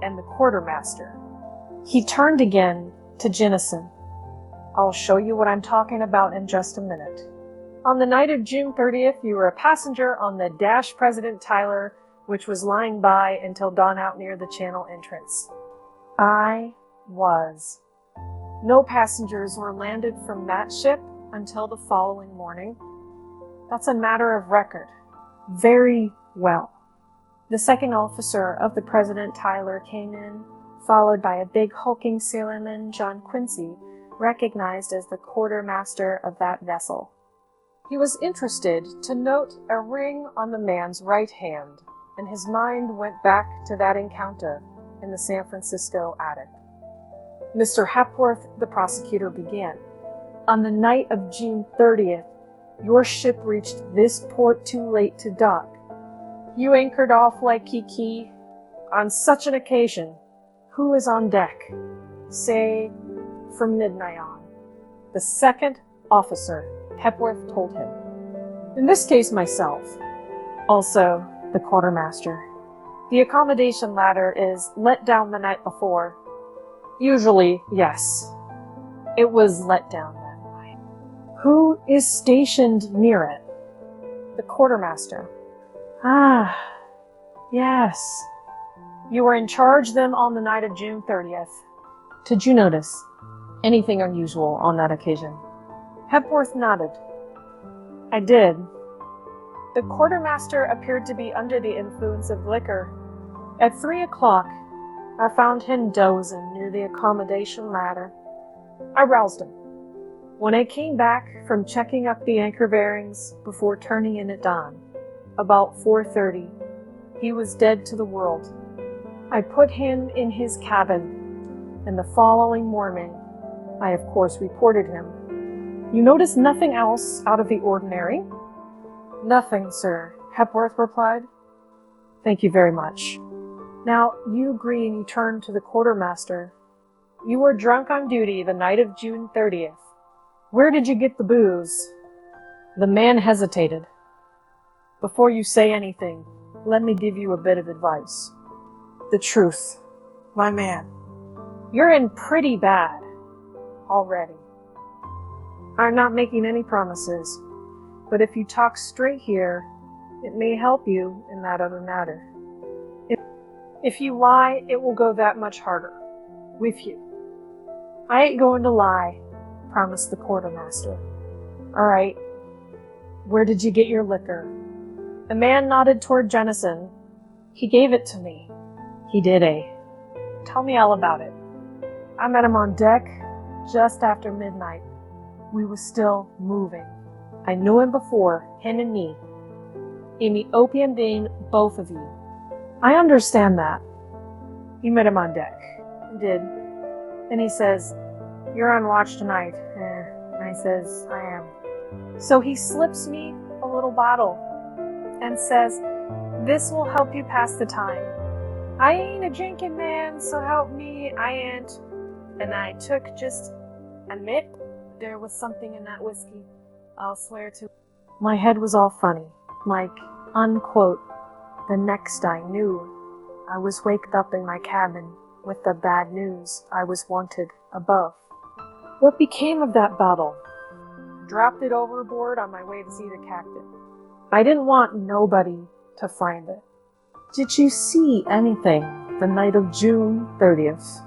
and the quartermaster. He turned again to Jennison. I'll show you what I'm talking about in just a minute. On the night of June 30th, you were a passenger on the Dash President Tyler, which was lying by until dawn out near the channel entrance. I was. No passengers were landed from that ship until the following morning. That's a matter of record. Very well. The second officer of the President Tyler came in, followed by a big hulking sailorman, John Quincy, recognized as the quartermaster of that vessel. He was interested to note a ring on the man's right hand, and his mind went back to that encounter in the San Francisco attic. Mr. Hepworth, the prosecutor, began. On the night of June 30th, your ship reached this port too late to dock. You anchored off Waikiki. On such an occasion, who is on deck? Say, from midnight on. The second officer, Hepworth told him. In this case, myself. Also, the quartermaster. The accommodation ladder is let down the night before. Usually, yes. It was let down that night. Who is stationed near it? The quartermaster. Ah, yes. You were in charge then on the night of June 30th. Did you notice anything unusual on that occasion? Hepworth nodded. I did. The quartermaster appeared to be under the influence of liquor. At 3 o'clock, I found him dozing near the accommodation ladder. I roused him. When I came back from checking up the anchor bearings before turning in at dawn, about 4:30, he was dead to the world. I put him in his cabin, and the following morning, I of course reported him. You noticed nothing else out of the ordinary? Nothing, sir, Hepworth replied. Thank you very much. Now, you agree, and you turn to the quartermaster. You were drunk on duty the night of June 30th. Where did you get the booze? The man hesitated. Before you say anything, let me give you a bit of advice. The truth, my man. You're in pretty bad already. I'm not making any promises, but if you talk straight here, it may help you in that other matter. If you lie, it will go that much harder with you. I ain't going to lie, promised the quartermaster. All right. Where did you get your liquor? The man nodded toward Jennison. He gave it to me. He did, eh? Tell me all about it. I met him on deck just after midnight. We were still moving. I knew him before, him and me. Amy opium vein, both of you. I understand that. You met him on deck. I did. And he says, "You're on watch tonight." And I says, "I am." So he slips me a little bottle and says, "This will help you pass the time." I ain't a drinking man, so help me, I ain't. And I took just a nip. There was something in that whiskey, I'll swear to. My head was all funny, like, unquote, the next I knew, I was waked up in my cabin with the bad news I was wanted above. What became of that bottle? Dropped it overboard on my way to see the captain. I didn't want nobody to find it. Did you see anything the night of June 30th?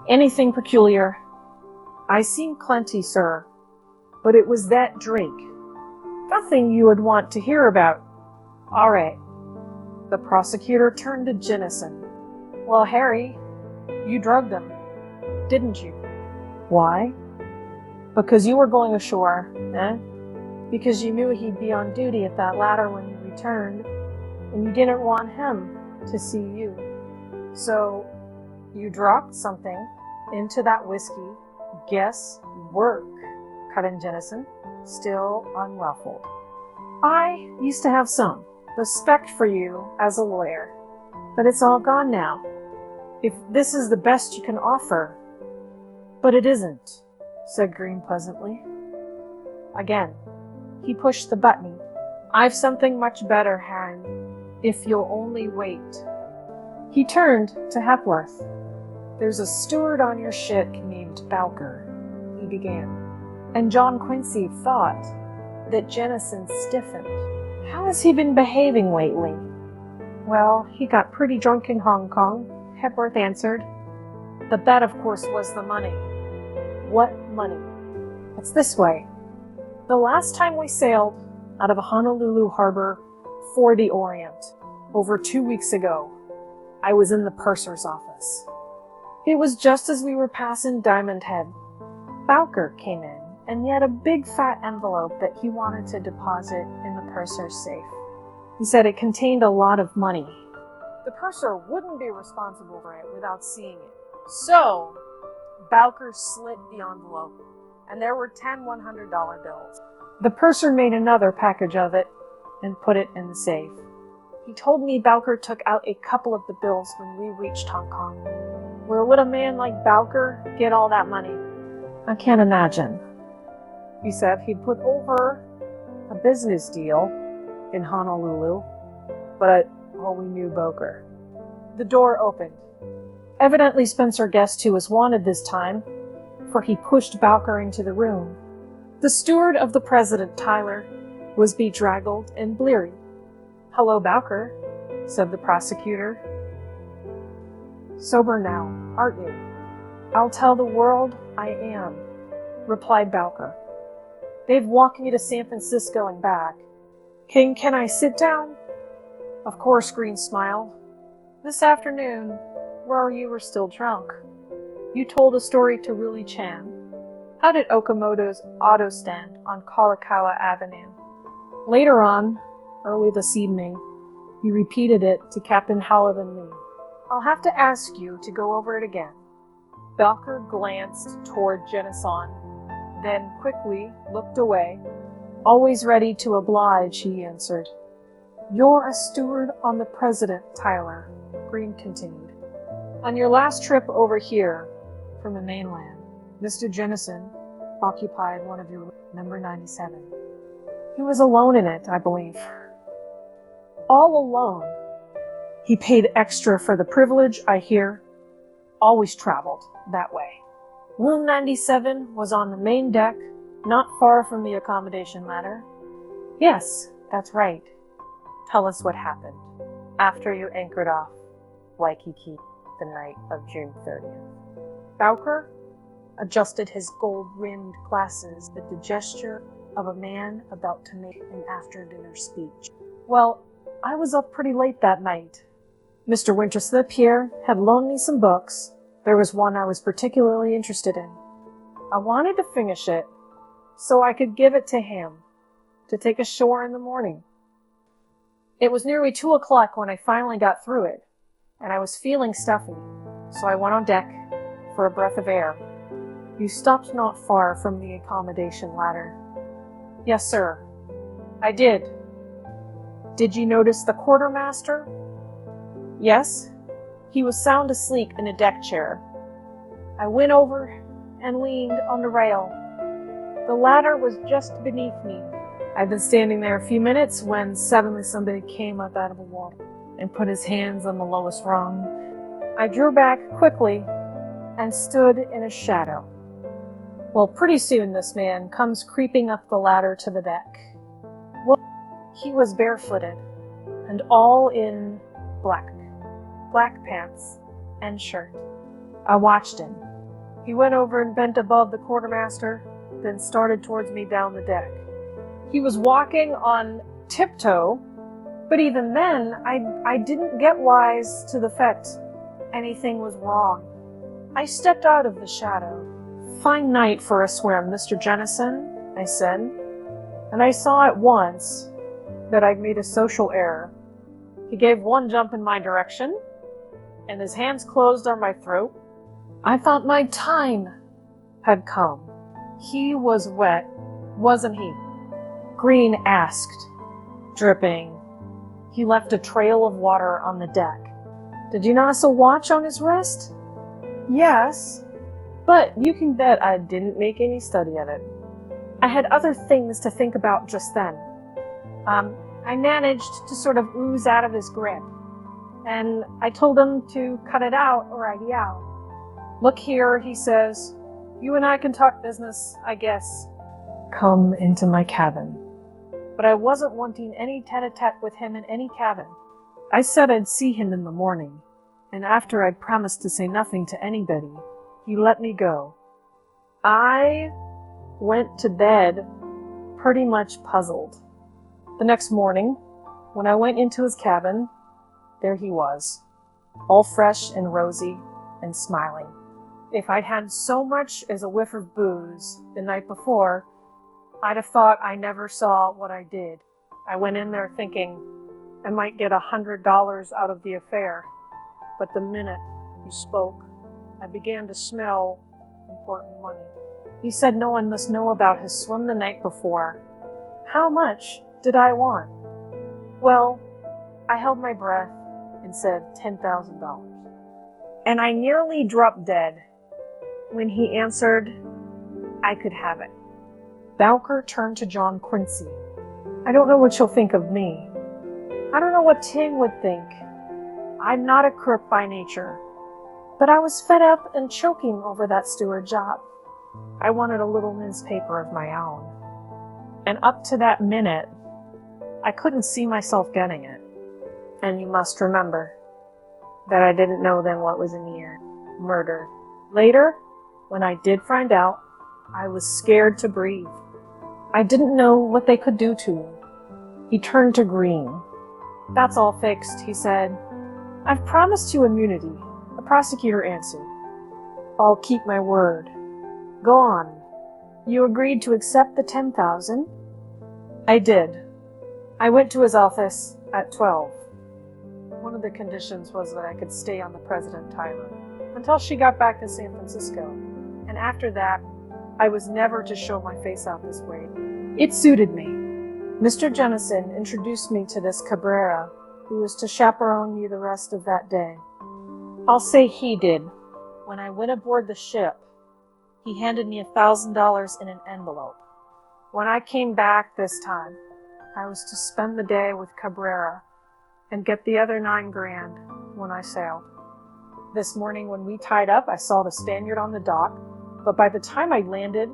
Anything peculiar? I seen plenty, sir, but it was that drink. Nothing you would want to hear about. All right. The prosecutor turned to Jennison. Well, Harry, you drugged him, didn't you? Why? Because you were going ashore, eh? Because you knew he'd be on duty at that ladder when you returned, and you didn't want him to see you. So, you dropped something into that whiskey. Guess work, cut in Jennison, still unruffled. I used to have some respect for you as a lawyer, but it's all gone now. If this is the best you can offer. But it isn't, said Green pleasantly. Again, he pushed the button. I've something much better, Harry, if you'll only wait. He turned to Hepworth. There's a steward on your ship named Bowker, he began, and John Quincy thought that Jennison stiffened. How has he been behaving lately? Well, he got pretty drunk in Hong Kong, Hepworth answered. But that, of course, was the money. What money? It's this way. The last time we sailed out of Honolulu Harbor for the Orient, over 2 weeks ago, I was in the purser's office. It was just as we were passing Diamond Head. Bowker came in, and he had a big fat envelope that he wanted to deposit in the purser's safe. He said it contained a lot of money. The purser wouldn't be responsible for it without seeing it. So, Bowker slit the envelope, and there were 10 $100 bills. The purser made another package of it and put it in the safe. He told me Bowker took out a couple of the bills when we reached Hong Kong. Where would a man like Bowker get all that money? I can't imagine. He said he'd put over a business deal in Honolulu, but we knew Bowker. The door opened. Evidently Spencer guessed who was wanted this time, for he pushed Bowker into the room. The steward of the President, Tyler, was bedraggled and bleary. "Hello, Bowker," said the prosecutor. "Sober now, aren't you?" "I'll tell the world I am," replied Bowker. "They've walked me to San Francisco and back. Can I sit down?" "Of course," Green smiled. "This afternoon, where you were still drunk, you told a story to Ruli Chan out at Okamoto's auto stand on Kalakaua Avenue. Later on, early this evening, you repeated it to Captain Howard and me. I'll have to ask you to go over it again." Bowker glanced toward Jennison, then quickly looked away. "Always ready to oblige," he answered. "You're a steward on the President, Tyler," Green continued. "On your last trip over here from the mainland, Mr. Jennison occupied one of your number 97. He was alone in it, I believe." "All alone?" "He paid extra for the privilege, I hear. Always traveled that way. Room 97 was on the main deck, not far from the accommodation ladder." "Yes, that's right. Tell us what happened after you anchored off Waikiki the night of June 30th. Bowker adjusted his gold-rimmed glasses with the gesture of a man about to make an after-dinner speech. "Well, I was up pretty late that night. Mr. Winterslip here had loaned me some books. There was one I was particularly interested in. I wanted to finish it so I could give it to him to take ashore in the morning. It was nearly 2 o'clock when I finally got through it, and I was feeling stuffy, so I went on deck for a breath of air. You stopped not far from the accommodation ladder. Yes, sir. I did. Did you notice the quartermaster? Yes. He was sound asleep in a deck chair. I went over and leaned on the rail. The ladder was just beneath me. I'd been standing there a few minutes when suddenly somebody came up out of the water and put his hands on the lowest rung. I drew back quickly and stood in a shadow. Well, pretty soon this man comes creeping up the ladder to the deck. Well, he was barefooted and all in black pants and shirt. I watched him. He went over and bent above the quartermaster, then started towards me down the deck. He was walking on tiptoe, but even then, I didn't get wise to the fact anything was wrong. I stepped out of the shadow. Fine night for a swim, Mr. Jennison, I said, and I saw at once that I'd made a social error. He gave one jump in my direction, and his hands closed on my throat. I thought my time had come. He was wet, wasn't he? Green asked, dripping. He left a trail of water on the deck. Did you notice a watch on his wrist? Yes, but you can bet I didn't make any study of it. I had other things to think about just then. I managed to sort of ooze out of his grip, and I told him to cut it out or I'd yell. Look here, he says, you and I can talk business, I guess. Come into my cabin. But I wasn't wanting any tete-a-tete with him in any cabin. I said I'd see him in the morning, and after I'd promised to say nothing to anybody, he let me go. I went to bed pretty much puzzled. The next morning, when I went into his cabin, there he was, all fresh and rosy and smiling. If I'd had so much as a whiff of booze the night before, I'd have thought I never saw what I did. I went in there thinking I might get $100 out of the affair, but the minute he spoke, I began to smell important money. He said no one must know about his swim the night before. How much did I want? Well, I held my breath and said $10,000. And I nearly dropped dead when he answered I could have it. Bowker turned to John Quincy. I don't know what you'll think of me. I don't know what Ting would think. I'm not a crook by nature. But I was fed up and choking over that steward job. I wanted a little newspaper of my own. And up to that minute, I couldn't see myself getting it. And you must remember that I didn't know then what was in the air. Murder. Later, when I did find out, I was scared to breathe. I didn't know what they could do to me. He turned to green. That's all fixed, he said. I've promised you immunity, the prosecutor answered. I'll keep my word. Go on. You agreed to accept the $10,000? I did. I went to his office at 12. One of the conditions was that I could stay on the President Tyler until she got back to San Francisco. And after that, I was never to show my face out this way. It suited me. Mr. Jennison introduced me to this Cabrera, who was to chaperone me the rest of that day. I'll say he did. When I went aboard the ship, he handed me $1,000 in an envelope. When I came back this time, I was to spend the day with Cabrera and get the other $9 grand when I sailed. This morning when we tied up, I saw the Spaniard on the dock, but by the time I landed,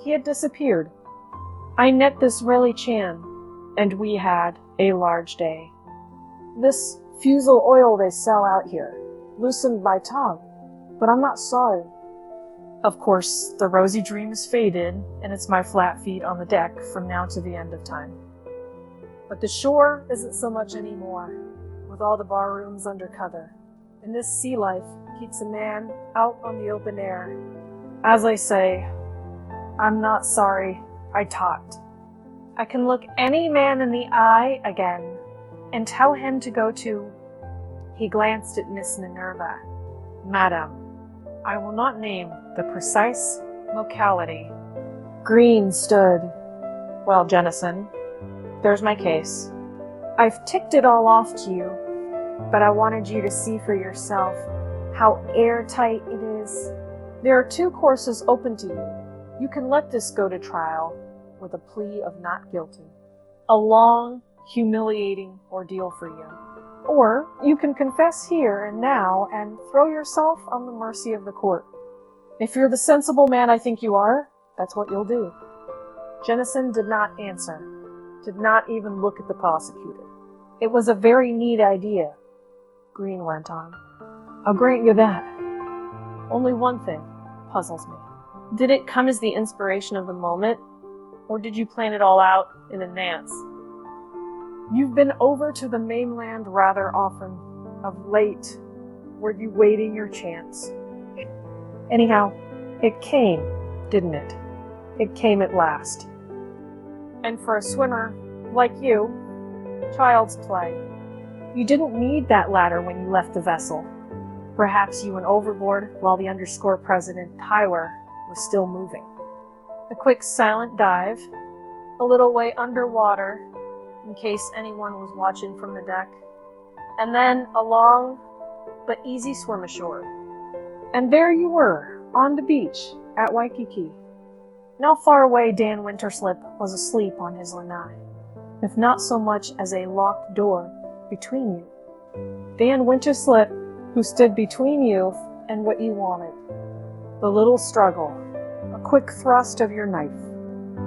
he had disappeared. I met this Relly Chan, and we had a large day. This fusel oil they sell out here, loosened my tongue, but I'm not sorry. Of course, the rosy dream is faded, and it's my flat feet on the deck from now to the end of time. But the shore isn't so much anymore. With with all the bar rooms under cover, and this sea life keeps a man out on the open air. As I say, I'm not sorry I talked. I can look any man in the eye again and tell him to go to... He glanced at Miss Minerva. Madam, I will not name the precise locality. Green stood. Well, Jennison, there's my case. I've ticked it all off to you, but I wanted you to see for yourself how airtight it is. There are two courses open to you. You can let this go to trial with a plea of not guilty. A long, humiliating ordeal for you. Or you can confess here and now and throw yourself on the mercy of the court. If you're the sensible man I think you are, that's what you'll do. Jennison did not answer, did not even look at the prosecutor. It was a very neat idea, Green went on. I'll grant you that. Only one thing puzzles me. Did it come as the inspiration of the moment, or did you plan it all out in advance? You've been over to the mainland rather often. Of late, were you waiting your chance? Anyhow, it came, didn't it? It came at last. And for a swimmer like you, child's play. You didn't need that ladder when you left the vessel. Perhaps you went overboard while the underscore president, Tyler, was still moving. A quick silent dive, a little way underwater, in case anyone was watching from the deck, and then a long but easy swim ashore. And there you were, on the beach at Waikiki. Not far away, Dan Winterslip was asleep on his lanai, if not so much as a locked door between you. Dan Winterslip, who stood between you and what you wanted. The little struggle, a quick thrust of your knife.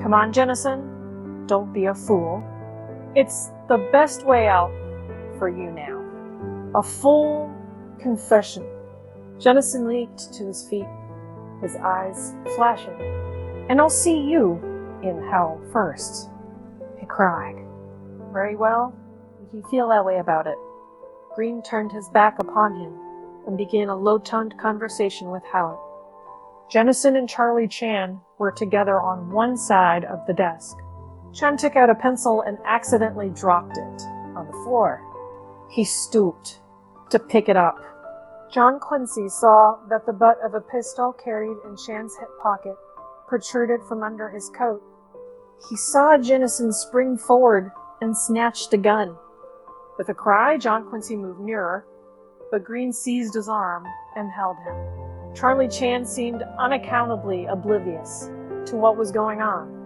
Come on, Jennison, don't be a fool. It's the best way out for you now. A full confession. Jennison leaped to his feet, his eyes flashing. And I'll see you in hell first, he cried. Very well, if you feel that way about it. Green turned his back upon him and began a low-toned conversation with Howard. Jennison and Charlie Chan were together on one side of the desk. Chan took out a pencil and accidentally dropped it on the floor. He stooped to pick it up. John Quincy saw that the butt of a pistol carried in Chan's hip pocket protruded from under his coat. He saw Jennison spring forward and snatch the gun. With a cry, John Quincy moved nearer, but Green seized his arm and held him. Charlie Chan seemed unaccountably oblivious to what was going on.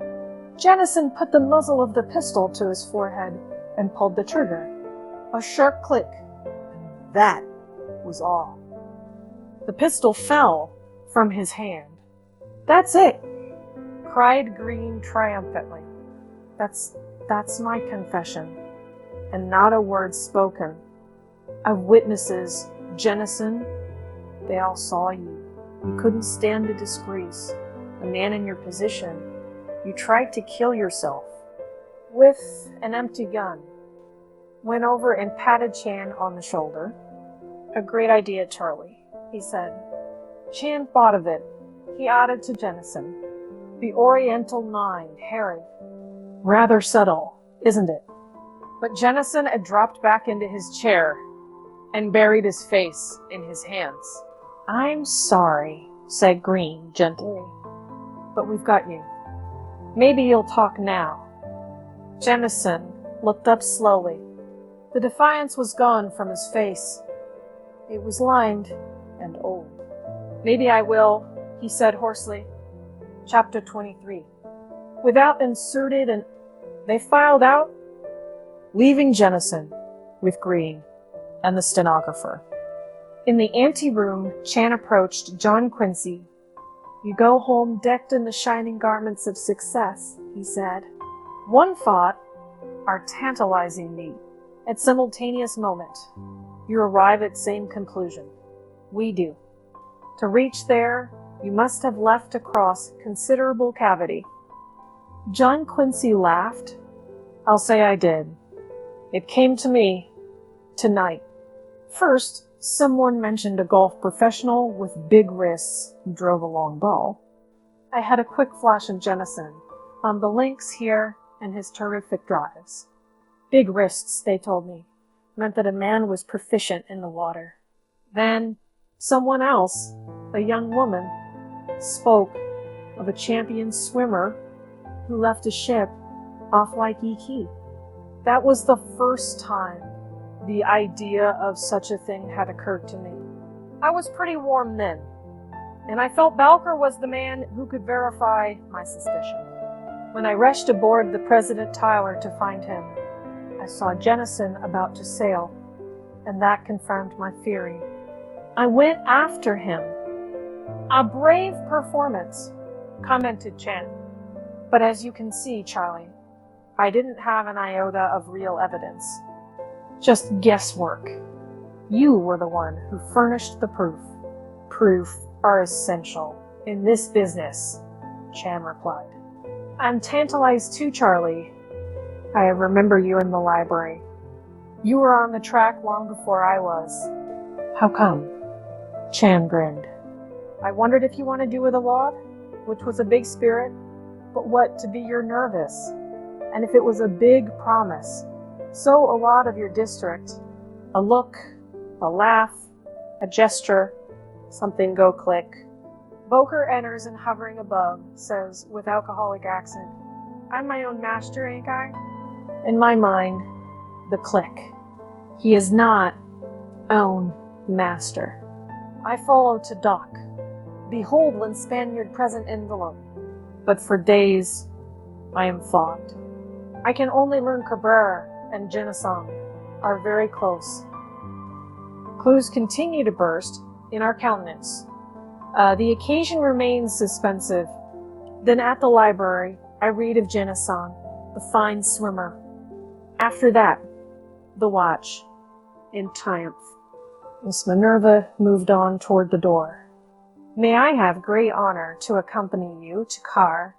Jennison put the muzzle of the pistol to his forehead and pulled the trigger. A sharp click, and that was all. The pistol fell from his hand. That's it, cried Green triumphantly. That's my confession, and not a word spoken. Of witnesses, Jennison, they all saw you. You couldn't stand the disgrace. A man in your position, you tried to kill yourself with an empty gun. Went over and patted Chan on the shoulder. A great idea, Charlie, he said. Chan thought of it. He added to Jennison. The Oriental Nine, Herod. Rather subtle, isn't it? But Jennison had dropped back into his chair and buried his face in his hands. I'm sorry, said Green gently, but we've got you. Maybe you'll talk now. Jennison looked up slowly. The defiance was gone from his face. It was lined and old. Maybe I will, he said hoarsely. Chapter 23. Without inserted and they filed out, leaving Jennison with Green and the stenographer. In the anteroom, Chan approached John Quincy. You go home decked in the shining garments of success, he said. One thought are tantalizing me. At simultaneous moment, you arrive at same conclusion. We do. To reach there, you must have left across considerable cavity. John Quincy laughed. I'll say I did. It came to me, Tonight. First, someone mentioned a golf professional with big wrists who drove a long ball. I had a quick flash of Jennison on the links here and his terrific drives. Big wrists, they told me, meant that a man was proficient in the water. Then, someone else, a young woman, spoke of a champion swimmer who left a ship off Waikiki. That was the first time the idea of such a thing had occurred to me. I was pretty warm then, and I felt Bowker was the man who could verify my suspicion. When I rushed aboard the President Tyler to find him, I saw Jennison about to sail, and that confirmed my theory. I went after him. A brave performance, commented Chan. But as you can see, Charlie, I didn't have an iota of real evidence. Just guesswork. You were the one who furnished the proof. Proof are essential in this business, Chan replied. I'm tantalized too, Charlie. I remember you in the library. You were on the track long before I was. How come? Chan grinned. I wondered if you wanted to do with a lot, which was a big spirit, but what to be your nervous, and if it was a big promise. So a lot of your district, a look, a laugh, a gesture, something go click. Boker enters and hovering above says with alcoholic accent, I'm my own master, ain't I? In my mind, the click. He is not own master. I follow to dock. Behold when Spaniard present envelope. But for days, I am fogged. I can only learn Cabrera and Jennison are very close. Clues continue to burst in our countenance. The occasion remains suspensive. Then at the library, I read of Jennison, the fine swimmer. After that, the watch, in triumph. Miss Minerva moved on toward the door. May I have great honor to accompany you to car?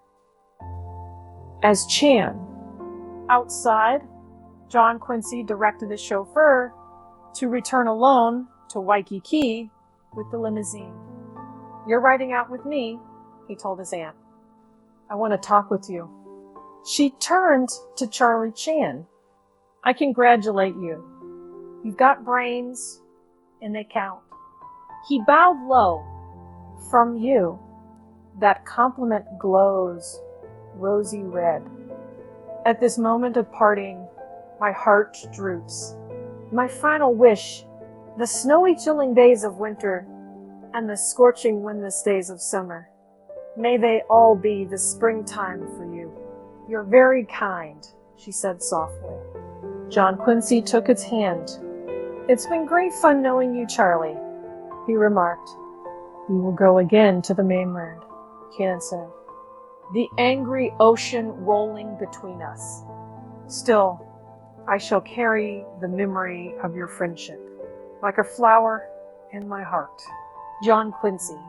As Chan. Outside, John Quincy directed the chauffeur to return alone to Waikiki with the limousine. You're riding out with me, he told his aunt. I want to talk with you. She turned to Charlie Chan. I congratulate you. You've got brains, and they count. He bowed low. From you, that compliment glows rosy red. At this moment of parting, my heart droops. My final wish, the snowy chilling days of winter and the scorching windless days of summer, may they all be the springtime for you. You're very kind, she said softly. John Quincy took its hand. It's been great fun knowing you, Charlie, he remarked. We will go again to the mainland, Ken said. The angry ocean rolling between us. Still, I shall carry the memory of your friendship, like a flower in my heart. John Quincy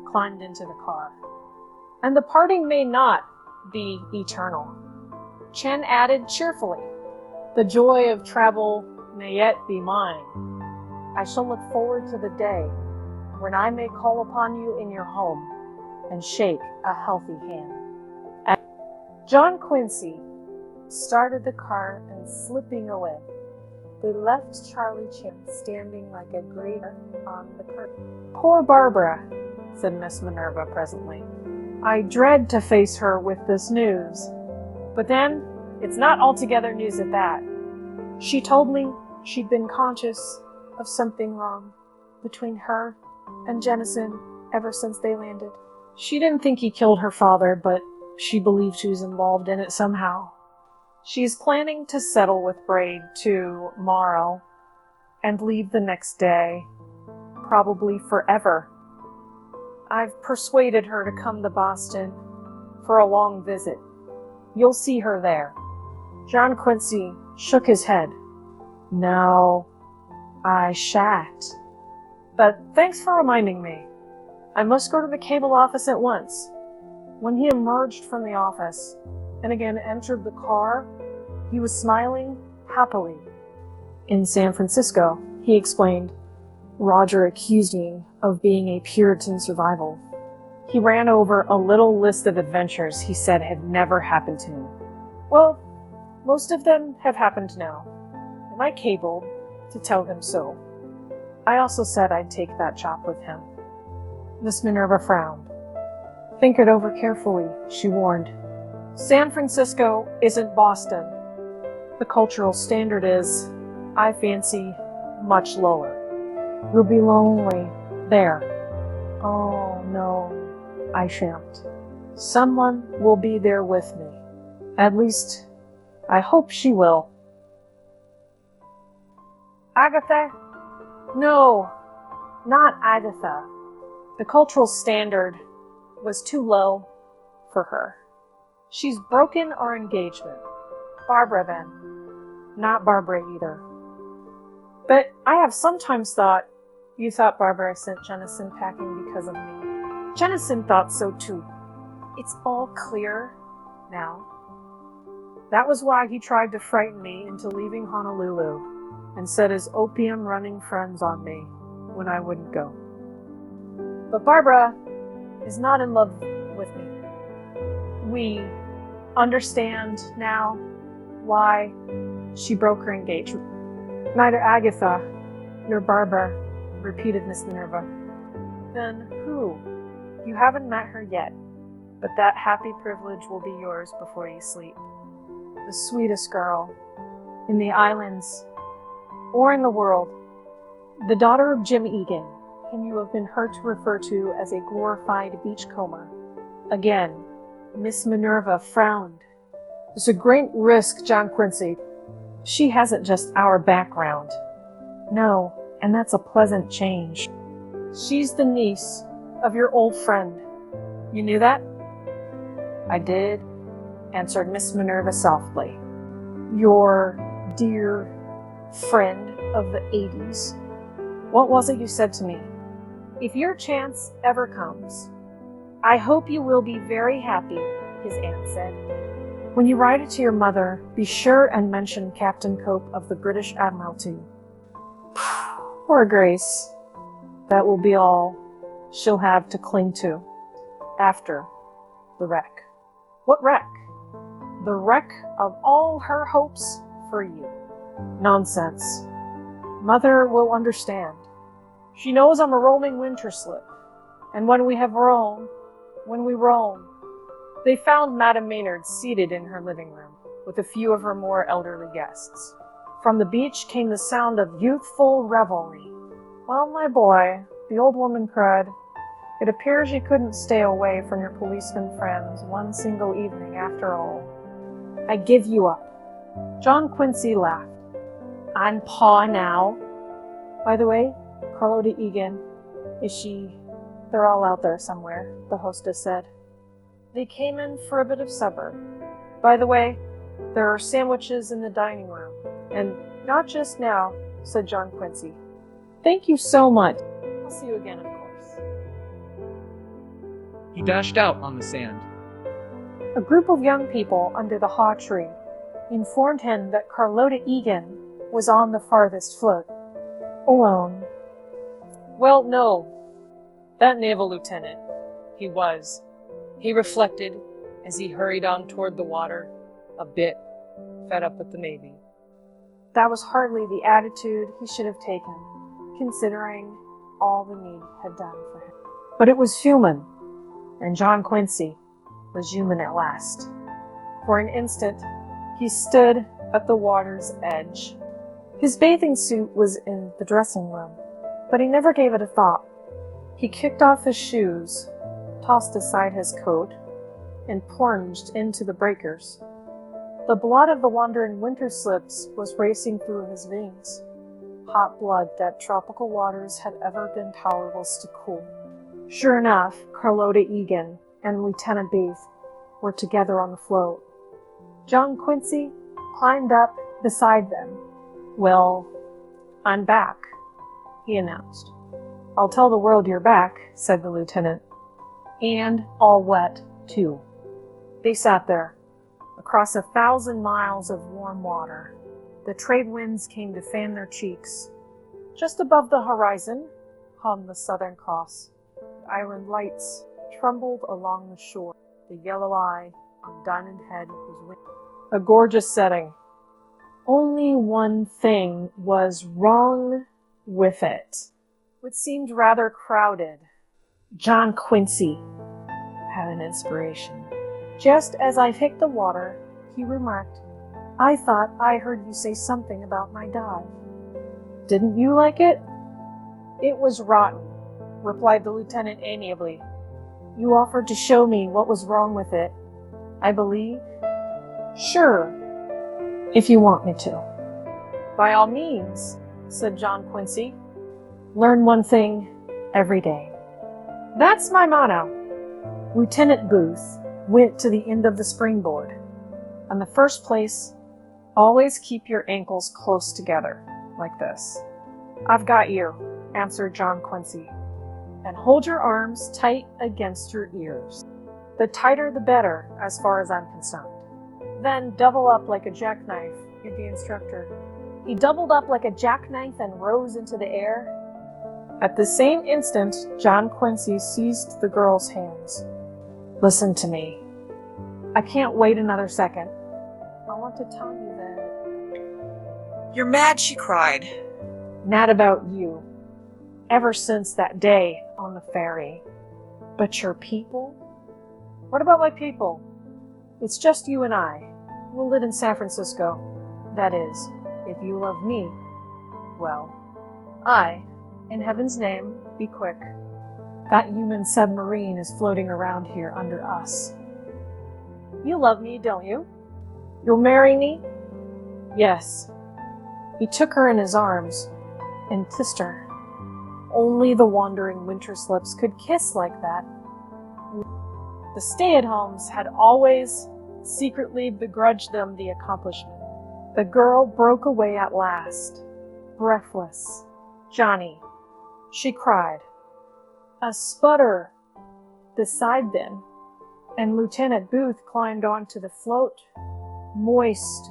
climbed into the car. And the parting may not be eternal. Chen added cheerfully, the joy of travel may yet be mine. I shall look forward to the day when I may call upon you in your home and shake a healthy hand. John Quincy started the car and slipping away. They left Charlie Chan standing like a grater on the curtain. Poor Barbara, said Miss Minerva presently. I dread to face her with this news. But then, it's not altogether news at that. She told me she'd been conscious of something wrong between her and Jennison ever since they landed. She didn't think he killed her father, but she believed she was involved in it somehow. She's planning to settle with Braid tomorrow and leave the next day, probably forever. I've persuaded her to come to Boston for a long visit. You'll see her there. John Quincy shook his head. No, I shan't. But thanks for reminding me. I must go to the cable office at once. When he emerged from the office and again entered the car, he was smiling happily. In San Francisco, he explained, Roger accused me of being a Puritan survival. He ran over a little list of adventures he said had never happened to him. Well, most of them have happened now, and I cabled to tell him so. I also said I'd take that chop with him. Miss Minerva frowned. Think it over carefully, she warned. San Francisco isn't Boston. The cultural standard is, I fancy, much lower. You'll be lonely there. Oh, no, I shan't. Someone will be there with me. At least, I hope she will. Agatha? No, not Agatha. The cultural standard was too low for her. She's broken our engagement. Barbara, then. Not Barbara either. But I have sometimes thought you thought Barbara sent Jennison packing because of me. Jennison thought so too. It's all clear now. That was why he tried to frighten me into leaving Honolulu and set his opium-running friends on me when I wouldn't go. But Barbara is not in love with me. We understand now why she broke her engagement. Neither Agatha nor Barbara, repeated Miss Minerva. Then who? You haven't met her yet, but that happy privilege will be yours before you sleep. The sweetest girl in the islands or in the world, the daughter of Jim Egan, whom you have been heard to refer to as a glorified beachcomber. Again, Miss Minerva frowned. It's a great risk, John Quincy. She hasn't just our background. No, and that's a pleasant change. She's the niece of your old friend. You knew that? I did, answered Miss Minerva softly. Your dear friend of the 80s. What was it you said to me? If your chance ever comes, I hope you will be very happy, his aunt said. When you write it to your mother, be sure and mention Captain Cope of the British Admiralty. Poor Grace. That will be all she'll have to cling to after the wreck. What wreck? The wreck of all her hopes for you. Nonsense. Mother will understand. She knows I'm a roaming Winterslip, and when we roam, they found Madame Maynard seated in her living room with a few of her more elderly guests. From the beach came the sound of youthful revelry. Well, my boy, the old woman cried, it appears you couldn't stay away from your policeman friends one single evening after all. I give you up. John Quincy laughed. I'm Pa now. By the way, Carlotta Egan, is she? They're all out there somewhere, the hostess said. They came in for a bit of supper. By the way, there are sandwiches in the dining room. And not just now, said John Quincy. Thank you so much. I'll see you again, of course. He dashed out on the sand. A group of young people under the haw tree informed him that Carlotta Egan was on the farthest float, alone. Well, no. That naval lieutenant. He was. He reflected as he hurried on toward the water, a bit fed up with the Navy. That was hardly the attitude he should have taken, considering all the need had done for him. But it was human, and John Quincy was human at last. For an instant, he stood at the water's edge. His bathing suit was in the dressing room, but he never gave it a thought. He kicked off his shoes, tossed aside his coat, and plunged into the breakers. The blood of the wandering Winterslips was racing through his veins, hot blood that tropical waters had ever been powerless to cool. Sure enough, Carlotta Egan and Lieutenant Beath were together on the float. John Quincy climbed up beside them. Well, I'm back, he announced. I'll tell the world you're back, said the lieutenant. And all wet, too. They sat there, across 1,000 miles of warm water, The trade winds came to fan their cheeks. Just above the horizon hung the Southern Cross. The island lights trembled along the shore. The yellow eye on Diamond Head was winking. A gorgeous setting. Only one thing was wrong with it. It seemed rather crowded. John Quincy had an inspiration. Just as I hit the water, he remarked, "I thought I heard you say something about my dive. Didn't you like it?" "It was rotten," replied the lieutenant amiably. "You offered to show me what was wrong with it, I believe?" "Sure, if you want me to." "By all means," said John Quincy. "Learn one thing every day." That's my motto. Lieutenant Booth went to the end of the springboard. In the first place, always keep your ankles close together, like this. "I've got you," answered John Quincy. "And hold your arms tight against your ears. The tighter the better, as far as I'm concerned. Then double up like a jackknife," said the instructor. He doubled up like a jackknife and rose into the air. At the same instant, John Quincy seized the girl's hands. "Listen to me. I can't wait another second. I want to tell you that..." "You're mad," she cried. "Not about you. Ever since that day on the ferry. But your people?" "What about my people?" "It's just you and I. We'll live in San Francisco. That is, if you love me, well, in heaven's name, be quick. That human submarine is floating around here under us." "You love me, don't you? You'll marry me?" "Yes." He took her in his arms and kissed her. Only the wandering Winterslips could kiss like that. The stay-at-homes had always secretly begrudged them the accomplishment. The girl broke away at last, breathless. "Johnny," she cried. A sputter. The side bin, and Lieutenant Booth climbed onto the float, moist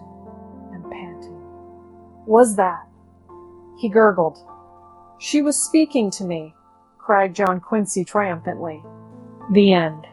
and panting. "Was that?" He gurgled. "She was speaking to me," cried John Quincy triumphantly. The end.